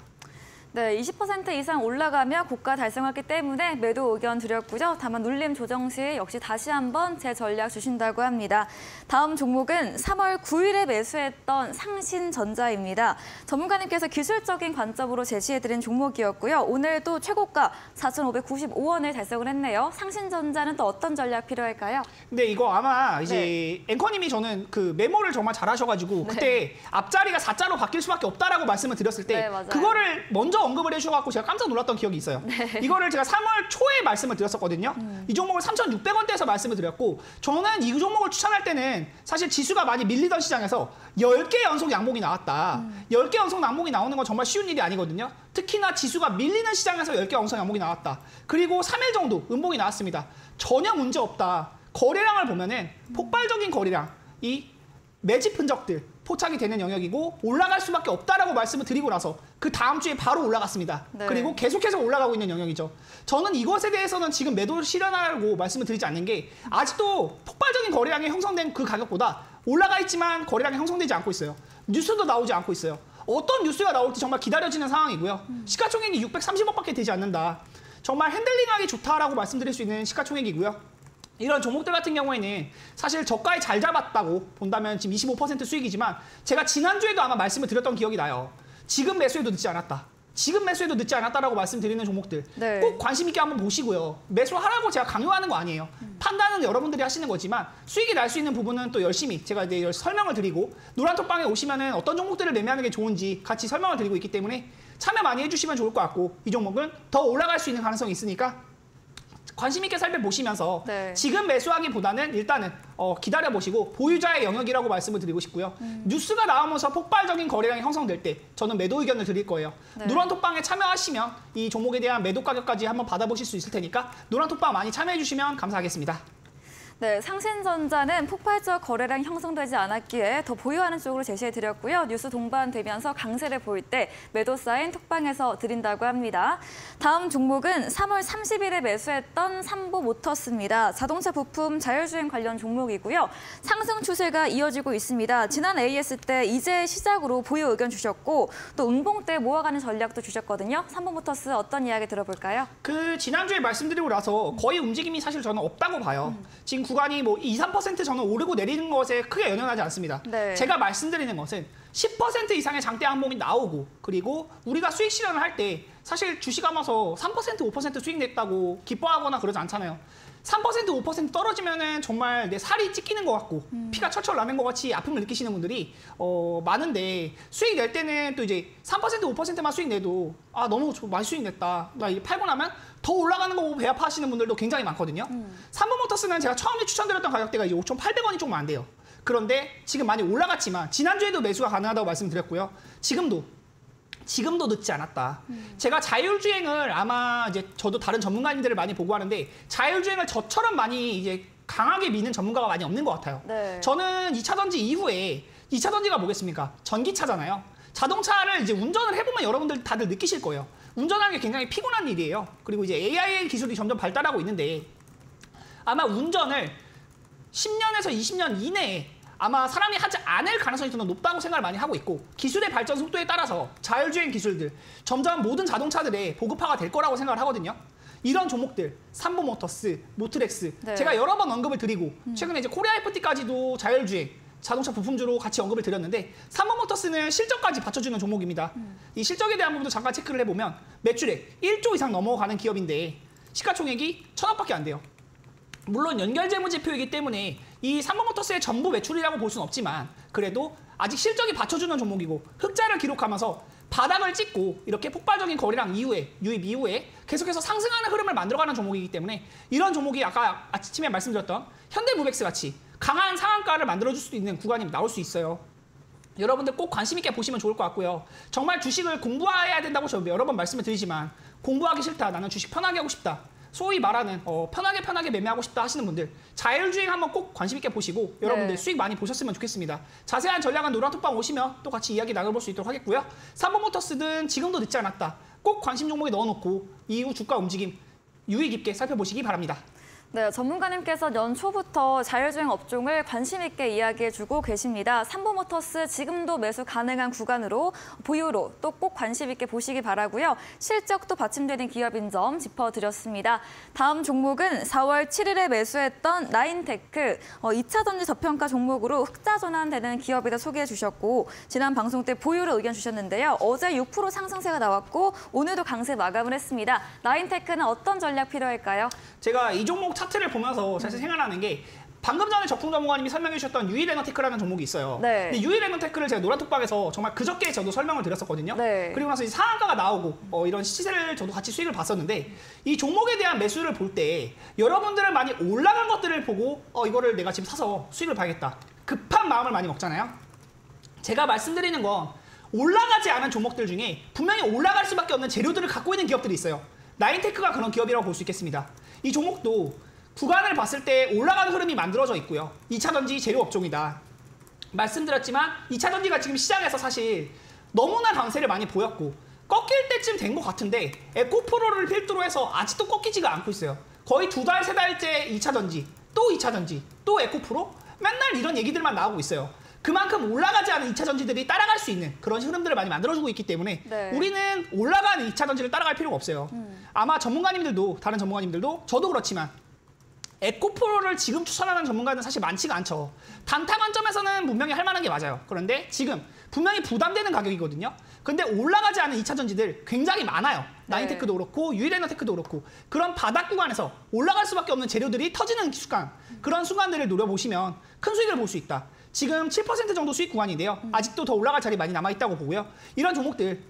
네, 20% 이상 올라가며 고가 달성했기 때문에 매도 의견 드렸고요. 다만 눌림 조정 시 역시 다시 한번 제 전략 주신다고 합니다. 다음 종목은 3월 9일에 매수했던 상신전자입니다. 전문가님께서 기술적인 관점으로 제시해드린 종목이었고요. 오늘도 최고가 4,595원을 달성을 했네요. 상신전자는 또 어떤 전략 필요할까요? 근데 이거 아마 이제 앵커님이 저는 그 메모를 정말 잘하셔가지고 그때 앞자리가 4자로 바뀔 수밖에 없다라고 말씀을 드렸을 때 네, 맞아요. 그거를 먼저 언급을 해주셔갖고 제가 깜짝 놀랐던 기억이 있어요. 이거를 제가 3월 초에 말씀을 드렸었거든요. 이 종목을 3,600원대에서 말씀을 드렸고 저는 이 종목을 추천할 때는 사실 지수가 많이 밀리던 시장에서 10개 연속 양봉이 나왔다. 10개 연속 양봉이 나오는 건 정말 쉬운 일이 아니거든요. 특히나 지수가 밀리는 시장에서 10개 연속 양봉이 나왔다. 그리고 3일 정도 음봉이 나왔습니다. 전혀 문제 없다. 거래량을 보면은 폭발적인 거래량, 이 매집 흔적들 포착이 되는 영역이고 올라갈 수밖에 없다라고 말씀을 드리고 나서 그 다음 주에 바로 올라갔습니다. 네. 그리고 계속해서 올라가고 있는 영역이죠. 저는 이것에 대해서는 지금 매도를 실현하라고 말씀을 드리지 않는 게 아직도 폭발적인 거래량이 형성된 그 가격보다 올라가 있지만 거래량이 형성되지 않고 있어요. 뉴스도 나오지 않고 있어요. 어떤 뉴스가 나올지 정말 기다려지는 상황이고요. 시가총액이 630억밖에 되지 않는다. 정말 핸들링하기 좋다라고 말씀드릴 수 있는 시가총액이고요. 이런 종목들 같은 경우에는 사실 저가에 잘 잡았다고 본다면 지금 25% 수익이지만 제가 지난주에도 아마 말씀을 드렸던 기억이 나요. 지금 매수해도 늦지 않았다. 지금 매수해도 늦지 않았다라고 말씀드리는 종목들 네. 꼭 관심 있게 한번 보시고요. 매수하라고 제가 강요하는 거 아니에요. 판단은 여러분들이 하시는 거지만 수익이 날 수 있는 부분은 또 열심히 제가 이제 설명을 드리고 노란톡방에 오시면은 어떤 종목들을 매매하는 게 좋은지 같이 설명을 드리고 있기 때문에 참여 많이 해주시면 좋을 것 같고 이 종목은 더 올라갈 수 있는 가능성이 있으니까 관심 있게 살펴보시면서 네. 지금 매수하기보다는 일단은 기다려보시고 보유자의 영역이라고 말씀을 드리고 싶고요. 뉴스가 나오면서 폭발적인 거래량이 형성될 때 저는 매도 의견을 드릴 거예요. 네. 노란톡방에 참여하시면 이 종목에 대한 매도 가격까지 한번 받아보실 수 있을 테니까 노란톡방 많이 참여해주시면 감사하겠습니다. 네, 상신전자는 폭발적 거래량 형성되지 않았기에 더 보유하는 쪽으로 제시해드렸고요. 뉴스 동반되면서 강세를 보일 때 매도 사인 톡방에서 드린다고 합니다. 다음 종목은 3월 30일에 매수했던 삼보모터스입니다. 자동차 부품 자율주행 관련 종목이고요. 상승 추세가 이어지고 있습니다. 지난 AS 때 이제 시작으로 보유 의견 주셨고 또 음봉 때 모아가는 전략도 주셨거든요. 삼보모터스 어떤 이야기 들어볼까요? 그 지난주에 말씀드리고 나서 거의 움직임이 사실 저는 없다고 봐요. 지금 구간이 뭐 2, 3% 저는 오르고 내리는 것에 크게 연연하지 않습니다. 네. 제가 말씀드리는 것은 10% 이상의 장대 항목이 나오고 그리고 우리가 수익 실현을 할 때 사실 주식하면서 3%, 5% 수익 냈다고 기뻐하거나 그러지 않잖아요. 3%, 5% 떨어지면은 정말 내 살이 찢기는 것 같고 피가 철철 나는 것 같이 아픔을 느끼시는 분들이 많은데 수익 낼 때는 또 이제 3%, 5%만 수익 내도 아 너무 많이 수익 냈다. 나 이게 팔고 나면 더 올라가는 거 보고 배 아파하시는 분들도 굉장히 많거든요. 삼보모터스는 제가 처음에 추천드렸던 가격대가 이제 5,800원이 조금 안 돼요. 그런데 지금 많이 올라갔지만 지난주에도 매수가 가능하다고 말씀드렸고요. 지금도 늦지 않았다. 제가 자율주행을 아마 이제 저도 다른 전문가님들을 많이 보고 하는데 자율주행을 저처럼 많이 이제 강하게 미는 전문가가 많이 없는 것 같아요. 네. 저는 2차 전지 이후에 2차 전지가 뭐겠습니까? 전기차잖아요. 자동차를 이제 운전을 해보면 여러분들 다들 느끼실 거예요. 운전하는 게 굉장히 피곤한 일이에요. 그리고 이제 AI 기술이 점점 발달하고 있는데 아마 운전을 10년에서 20년 이내에 아마 사람이 하지 않을 가능성이 저는 높다고 생각을 많이 하고 있고 기술의 발전 속도에 따라서 자율주행 기술들 점점 모든 자동차들의 보급화가 될 거라고 생각을 하거든요. 이런 종목들 삼보모터스, 모트렉스 네. 제가 여러 번 언급을 드리고 최근에 이제 코리아 FT까지도 자율주행 자동차 부품주로 같이 언급을 드렸는데 삼보모터스는 실적까지 받쳐주는 종목입니다. 이 실적에 대한 부분도 잠깐 체크를 해보면 매출액 1조 이상 넘어가는 기업인데 시가총액이 1,000억밖에 안 돼요. 물론 연결재무제표이기 때문에 이 삼보모터스의 전부 매출이라고 볼 수는 없지만 그래도 아직 실적이 받쳐주는 종목이고 흑자를 기록하면서 바닥을 찍고 이렇게 폭발적인 거래량 이후에 유입 이후에 계속해서 상승하는 흐름을 만들어가는 종목이기 때문에 이런 종목이 아까 아침에 말씀드렸던 현대무백스 같이 강한 상한가를 만들어줄 수도 있는 구간이 나올 수 있어요. 여러분들 꼭 관심 있게 보시면 좋을 것 같고요. 정말 주식을 공부해야 된다고 저 여러 번 말씀을 드리지만 공부하기 싫다, 나는 주식 편하게 하고 싶다, 소위 말하는 편하게 매매하고 싶다 하시는 분들 자율주행 한번 꼭 관심 있게 보시고 여러분들 수익 많이 보셨으면 좋겠습니다. 자세한 전략은 노란톡방 오시면 또 같이 이야기 나눠볼 수 있도록 하겠고요. 삼성모터스든 지금도 늦지 않았다. 꼭 관심 종목에 넣어놓고 이후 주가 움직임 유의 깊게 살펴보시기 바랍니다. 네, 전문가님께서 연초부터 자율주행 업종을 관심 있게 이야기해주고 계십니다. 삼보모터스 지금도 매수 가능한 구간으로 보유로 또 꼭 관심 있게 보시기 바라고요. 실적도 받침되는 기업인 점 짚어드렸습니다. 다음 종목은 4월 7일에 매수했던 라인테크 2차 전지 저평가 종목으로 흑자 전환되는 기업이다 소개해 주셨고 지난 방송 때 보유로 의견 주셨는데요. 어제 6% 상승세가 나왔고 오늘도 강세 마감을 했습니다. 라인테크는 어떤 전략 필요할까요? 제가 이 종목 차트를 보면서 사실 생각나는 게 방금 전에 적풍 전문가님이 설명해 주셨던 유일에너테크라는 종목이 있어요. 네. 근데 유일에너테크를 제가 노란톡방에서 정말 그저께 저도 설명을 드렸었거든요. 네. 그리고 나서 이제 상한가가 나오고 이런 시세를 저도 같이 수익을 봤었는데 이 종목에 대한 매수를 볼 때 여러분들은 많이 올라간 것들을 보고 이거를 내가 지금 사서 수익을 봐야겠다. 급한 마음을 많이 먹잖아요. 제가 말씀드리는 건 올라가지 않은 종목들 중에 분명히 올라갈 수밖에 없는 재료들을 갖고 있는 기업들이 있어요. 라인테크가 그런 기업이라고 볼 수 있겠습니다. 이 종목도 구간을 봤을 때 올라가는 흐름이 만들어져 있고요. 2차 전지 재료 업종이다. 말씀드렸지만 2차 전지가 지금 시장에서 사실 너무나 강세를 많이 보였고 꺾일 때쯤 된 것 같은데 에코프로를 필두로 해서 아직도 꺾이지가 않고 있어요. 거의 2달, 3달째 2차 전지, 또 2차 전지, 또 에코프로 맨날 이런 얘기들만 나오고 있어요. 그만큼 올라가지 않은 2차 전지들이 따라갈 수 있는 그런 흐름들을 많이 만들어주고 있기 때문에 네. 우리는 올라가는 2차 전지를 따라갈 필요가 없어요. 아마 전문가님들도 다른 전문가님들도 저도 그렇지만 에코프로를 지금 추천하는 전문가는 사실 많지가 않죠. 단타 관점에서는 분명히 할 만한 게 맞아요. 그런데 지금 분명히 부담되는 가격이거든요. 근데 올라가지 않은 2차 전지들 굉장히 많아요. 라인테크도 그렇고 유일에너테크도 그렇고 그런 바닥 구간에서 올라갈 수밖에 없는 재료들이 터지는 순간 그런 순간들을 노려보시면 큰 수익을 볼 수 있다. 지금 7% 정도 수익 구간인데요. 아직도 더 올라갈 자리 많이 남아있다고 보고요. 이런 종목들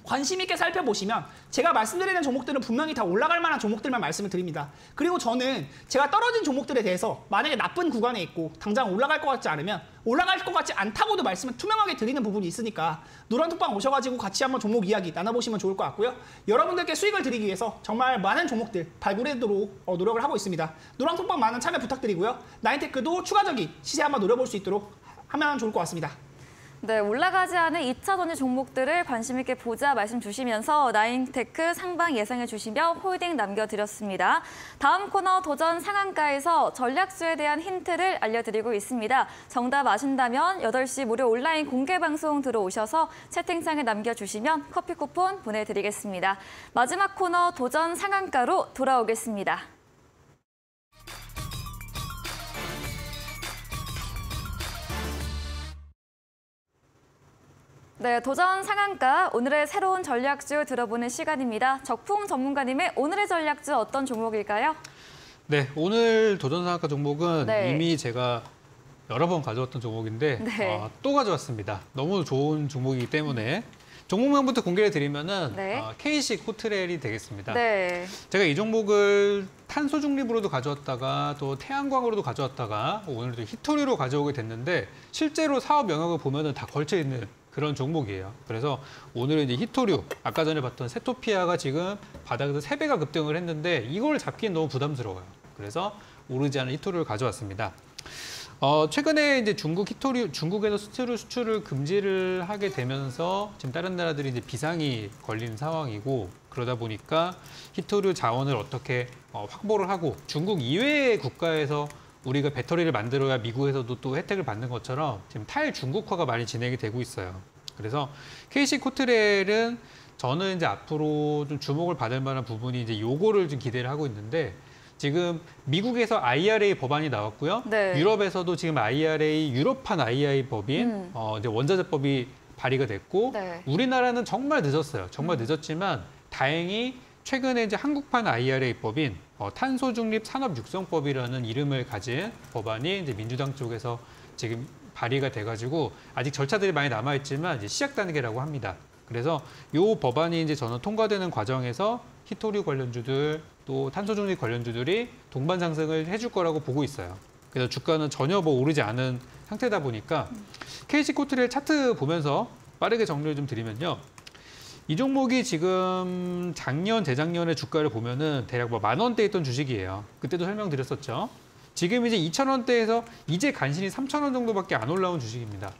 관심 있게 살펴보시면 제가 말씀드리는 종목들은 분명히 다 올라갈 만한 종목들만 말씀을 드립니다. 그리고 저는 제가 떨어진 종목들에 대해서 만약에 나쁜 구간에 있고 당장 올라갈 것 같지 않으면 올라갈 것 같지 않다고도 말씀을 투명하게 드리는 부분이 있으니까 노란톡방 오셔가지고 같이 한번 종목 이야기 나눠보시면 좋을 것 같고요. 여러분들께 수익을 드리기 위해서 정말 많은 종목들 발굴하도록 노력을 하고 있습니다. 노란톡방 많은 참여 부탁드리고요. 라인테크도 추가적인 시세 한번 노려볼 수 있도록 하면 좋을 것 같습니다. 네, 올라가지 않은 2차 전지 종목들을 관심 있게 보자 말씀 주시면서 라인테크 상방 예상해 주시며 홀딩 남겨드렸습니다. 다음 코너 도전 상한가에서 전략수에 대한 힌트를 알려드리고 있습니다. 정답 아신다면 8시 무료 온라인 공개 방송 들어오셔서 채팅창에 남겨주시면 커피 쿠폰 보내드리겠습니다. 마지막 코너 도전 상한가로 돌아오겠습니다. 네, 도전 상한가 오늘의 새로운 전략주 들어보는 시간입니다. 적풍 전문가님의 오늘의 전략주 어떤 종목일까요? 네, 오늘 도전 상한가 종목은 네. 이미 제가 여러 번 가져왔던 종목인데 네. 또 가져왔습니다. 너무 좋은 종목이기 때문에 종목명부터 공개해 드리면은 네. KC 코트렐이 되겠습니다. 네. 제가 이 종목을 탄소 중립으로도 가져왔다가 또 태양광으로도 가져왔다가 오늘도 히토리로 가져오게 됐는데 실제로 사업 영역을 보면은 다 걸쳐 있는 그런 종목이에요. 그래서 오늘은 이제 히토류, 아까 전에 봤던 세토피아가 지금 바닥에서 3배가 급등을 했는데 이걸 잡기는 너무 부담스러워요. 그래서 오르지 않은 히토류를 가져왔습니다. 최근에 이제 중국에서 히토류 수출을 금지를 하게 되면서 지금 다른 나라들이 이제 비상이 걸린 상황이고 그러다 보니까 히토류 자원을 어떻게 확보를 하고 중국 이외의 국가에서 우리가 배터리를 만들어야 미국에서도 또 혜택을 받는 것처럼 지금 탈중국화가 많이 진행이 되고 있어요. 그래서 KC 코트렐은 저는 이제 앞으로 좀 주목을 받을 만한 부분이 이제 요거를 좀 기대를 하고 있는데 지금 미국에서 IRA 법안이 나왔고요. 네. 유럽에서도 지금 유럽판 IRA 법인 이제 원자재법이 발의가 됐고 네. 우리나라는 정말 늦었어요. 정말 늦었지만 다행히 최근에 이제 한국판 IRA법인 탄소중립 산업육성법이라는 이름을 가진 법안이 이제 민주당 쪽에서 지금 발의가 돼가지고 아직 절차들이 많이 남아있지만 이제 시작 단계라고 합니다. 그래서 이 법안이 이제 저는 통과되는 과정에서 히토류 관련주들 또 탄소중립 관련주들이 동반 상승을 해줄 거라고 보고 있어요. 그래서 주가는 전혀 뭐 오르지 않은 상태다 보니까 KC코트레일 차트 보면서 빠르게 정리를 좀 드리면요. 이 종목이 지금 작년, 재작년의 주가를 보면은 대략 뭐 10,000원대 있던 주식이에요. 그때도 설명드렸었죠. 지금 이제 2,000원대에서 이제 간신히 3,000원 정도밖에 안 올라온 주식입니다.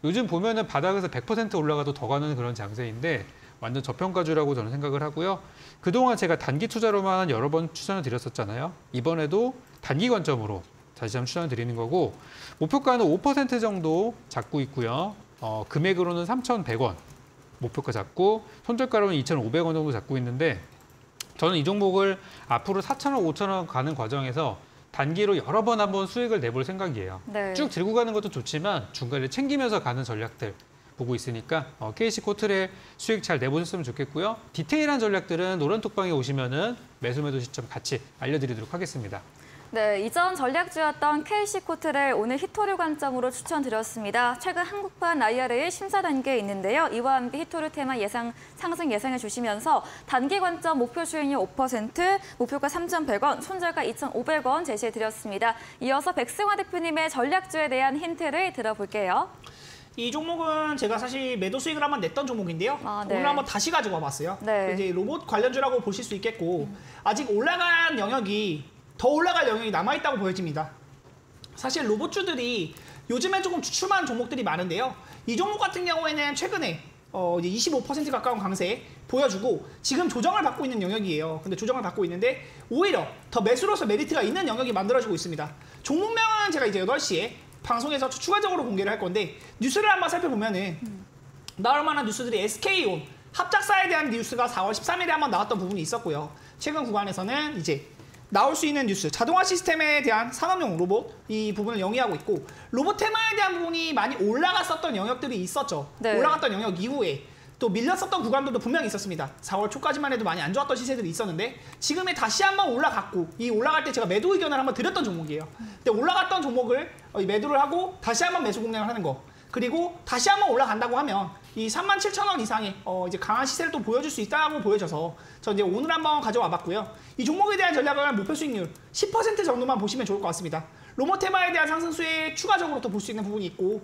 요즘 보면은 바닥에서 100% 올라가도 더 가는 그런 장세인데 완전 저평가주라고 저는 생각을 하고요. 그동안 제가 단기 투자로만 여러 번 추천을 드렸었잖아요. 이번에도 단기 관점으로 다시 한번 추천을 드리는 거고 목표가는 5% 정도 잡고 있고요. 금액으로는 3,100원 목표가 잡고 손절가로는 2,500원 정도 잡고 있는데 저는 이 종목을 앞으로 4,000원, 5,000원 가는 과정에서 단기로 여러 번 한번 수익을 내볼 생각이에요. 네. 쭉 들고 가는 것도 좋지만 중간에 챙기면서 가는 전략들 보고 있으니까 KC코트레일 수익 잘 내보셨으면 좋겠고요. 디테일한 전략들은 노란톡방에 오시면은 매수 시점 같이 알려드리도록 하겠습니다. 네, 이전 전략주였던 KC코트레일 오늘 히토류 관점으로 추천드렸습니다. 최근 한국판 IRA 심사 단계에 있는데요. 이와 함께 히토류 테마 상승 예상해 주시면서 단기 관점 목표 수익률 5%, 목표가 3,100원, 손절가 2,500원 제시해 드렸습니다. 이어서 백승화 대표님의 전략주에 대한 힌트를 들어볼게요. 이 종목은 제가 사실 매도 수익을 한번 냈던 종목인데요. 네. 오늘 한번 다시 가지고 와봤어요. 네. 이제 로봇 관련주라고 보실 수 있겠고 아직 올라간 영역이 더 올라갈 영역이 남아있다고 보여집니다. 사실 로봇주들이 요즘엔 조금 주춤한 종목들이 많은데요. 이 종목 같은 경우에는 최근에 이제 25% 가까운 강세 보여주고 지금 조정을 받고 있는 영역이에요. 근데 조정을 받고 있는데 오히려 더 매수로서 메리트가 있는 영역이 만들어지고 있습니다. 종목명은 제가 이제 8시에 방송에서 추가적으로 공개를 할 건데 뉴스를 한번 살펴보면은 나올 만한 뉴스들이 SK온 합작사에 대한 뉴스가 4월 13일에 한번 나왔던 부분이 있었고요. 최근 구간에서는 이제 나올 수 있는 뉴스, 자동화 시스템에 대한 산업용 로봇 이 부분을 영위하고 있고 로봇 테마에 대한 부분이 많이 올라갔었던 영역들이 있었죠. 네. 올라갔던 영역 이후에 또 밀렸었던 구간들도 분명히 있었습니다. 4월 초까지만 해도 많이 안 좋았던 시세들이 있었는데 지금에 다시 한번 올라갔고 이 올라갈 때 제가 매도 의견을 한번 드렸던 종목이에요. 근데 올라갔던 종목을 매도를 하고 다시 한번 매수 공략을 하는 거 그리고 다시 한번 올라간다고 하면 이 37,000원 이상의 이제 강한 시세를 또 보여줄 수 있다고 보여져서 저 이제 오늘 한번 가져와 봤고요. 이 종목에 대한 전략을 목표 수익률 10% 정도만 보시면 좋을 것 같습니다. 로봇 테마에 대한 상승 수에 추가적으로 또 볼 수 있는 부분이 있고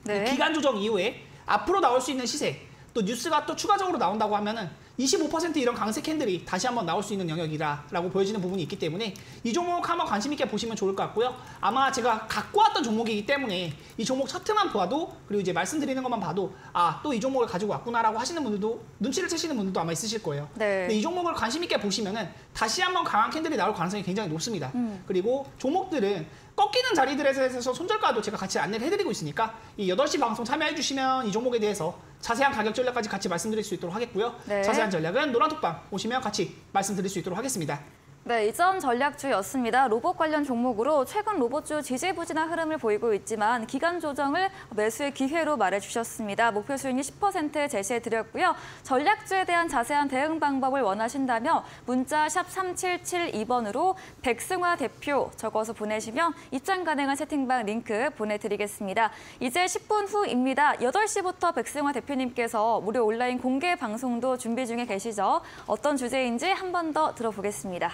네. 기간 조정 이후에 앞으로 나올 수 있는 시세 또 뉴스가 또 추가적으로 나온다고 하면은 25% 이런 강세 캔들이 다시 한번 나올 수 있는 영역이라고 보여지는 부분이 있기 때문에 이 종목 한번 관심 있게 보시면 좋을 것 같고요. 아마 제가 갖고 왔던 종목이기 때문에 이 종목 차트만 보아도 그리고 이제 말씀드리는 것만 봐도 아, 또 이 종목을 가지고 왔구나라고 하시는 분들도 눈치를 채시는 분들도 아마 있으실 거예요. 네. 근데 이 종목을 관심 있게 보시면은 다시 한번 강한 캔들이 나올 가능성이 굉장히 높습니다. 그리고 종목들은 꺾이는 자리들에서 손절가도 제가 같이 안내를 해드리고 있으니까 이 8시 방송 참여해 주시면 이 종목에 대해서 자세한 가격 전략까지 같이 말씀드릴 수 있도록 하겠고요. 네. 자세한 전략은 노란톡방 오시면 같이 말씀드릴 수 있도록 하겠습니다. 네, 이전 전략주였습니다. 로봇 관련 종목으로 최근 로봇주 지지부진한 흐름을 보이고 있지만 기간 조정을 매수의 기회로 말해주셨습니다. 목표 수익률 10% 제시해드렸고요. 전략주에 대한 자세한 대응 방법을 원하신다면 문자 샵 3772번으로 백승화 대표 적어서 보내시면 입장 가능한 채팅방 링크 보내드리겠습니다. 이제 10분 후입니다. 8시부터 백승화 대표님께서 무료 온라인 공개 방송도 준비 중에 계시죠? 어떤 주제인지 한 번 더 들어보겠습니다.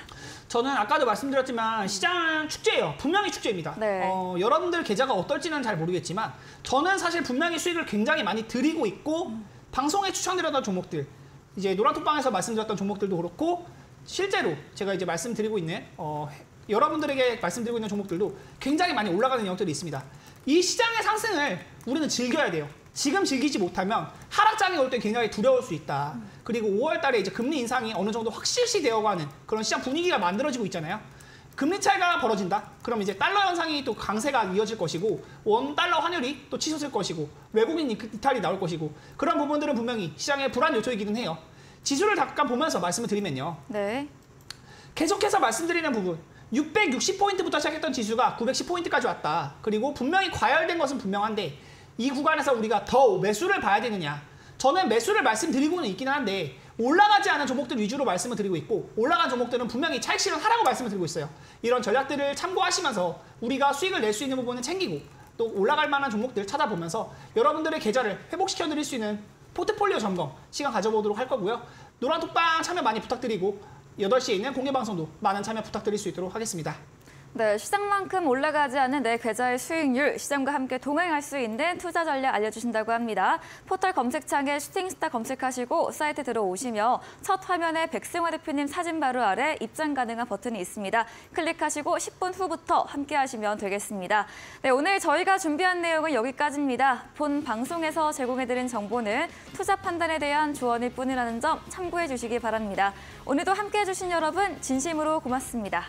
저는 아까도 말씀드렸지만 시장은 축제예요. 분명히 축제입니다. 네. 여러분들 계좌가 어떨지는 잘 모르겠지만 저는 사실 분명히 수익을 굉장히 많이 드리고 있고 방송에 추천드렸던 종목들 이제 노란톡방에서 말씀드렸던 종목들도 그렇고 실제로 제가 이제 말씀드리고 있는 여러분들에게 말씀드리고 있는 종목들도 굉장히 많이 올라가는 영역들이 있습니다. 이 시장의 상승을 우리는 즐겨야 돼요. 지금 즐기지 못하면 하락장이 올 때 굉장히 두려울 수 있다. 그리고 5월 달에 이제 금리 인상이 어느 정도 확실시 되어가는 그런 시장 분위기가 만들어지고 있잖아요. 금리 차이가 벌어진다. 그럼 이제 달러 현상이 또 강세가 이어질 것이고 원 달러 환율이 또 치솟을 것이고 외국인 이탈이 나올 것이고 그런 부분들은 분명히 시장의 불안 요소이기는 해요. 지수를 잠깐 보면서 말씀을 드리면요. 네. 계속해서 말씀드리는 부분 660포인트부터 시작했던 지수가 910포인트까지 왔다. 그리고 분명히 과열된 것은 분명한데 이 구간에서 우리가 더 매수를 봐야 되느냐. 저는 매수를 말씀드리고는 있기는 한데 올라가지 않은 종목들 위주로 말씀을 드리고 있고 올라간 종목들은 분명히 차익 실현하라고 말씀을 드리고 있어요. 이런 전략들을 참고하시면서 우리가 수익을 낼 수 있는 부분은 챙기고 또 올라갈 만한 종목들 찾아보면서 여러분들의 계좌를 회복시켜 드릴 수 있는 포트폴리오 점검 시간 가져보도록 할 거고요. 노란톡방 참여 많이 부탁드리고 8시에 있는 공개방송도 많은 참여 부탁드릴 수 있도록 하겠습니다. 네, 시장만큼 올라가지 않은 내 계좌의 수익률, 시장과 함께 동행할 수 있는 투자 전략 알려주신다고 합니다. 포털 검색창에 슈팅스타 검색하시고 사이트 들어오시며 첫 화면에 백승화 대표님 사진 바로 아래 입장 가능한 버튼이 있습니다. 클릭하시고 10분 후부터 함께 하시면 되겠습니다. 네, 오늘 저희가 준비한 내용은 여기까지입니다. 본 방송에서 제공해드린 정보는 투자 판단에 대한 조언일 뿐이라는 점 참고해 주시기 바랍니다. 오늘도 함께 해주신 여러분 진심으로 고맙습니다.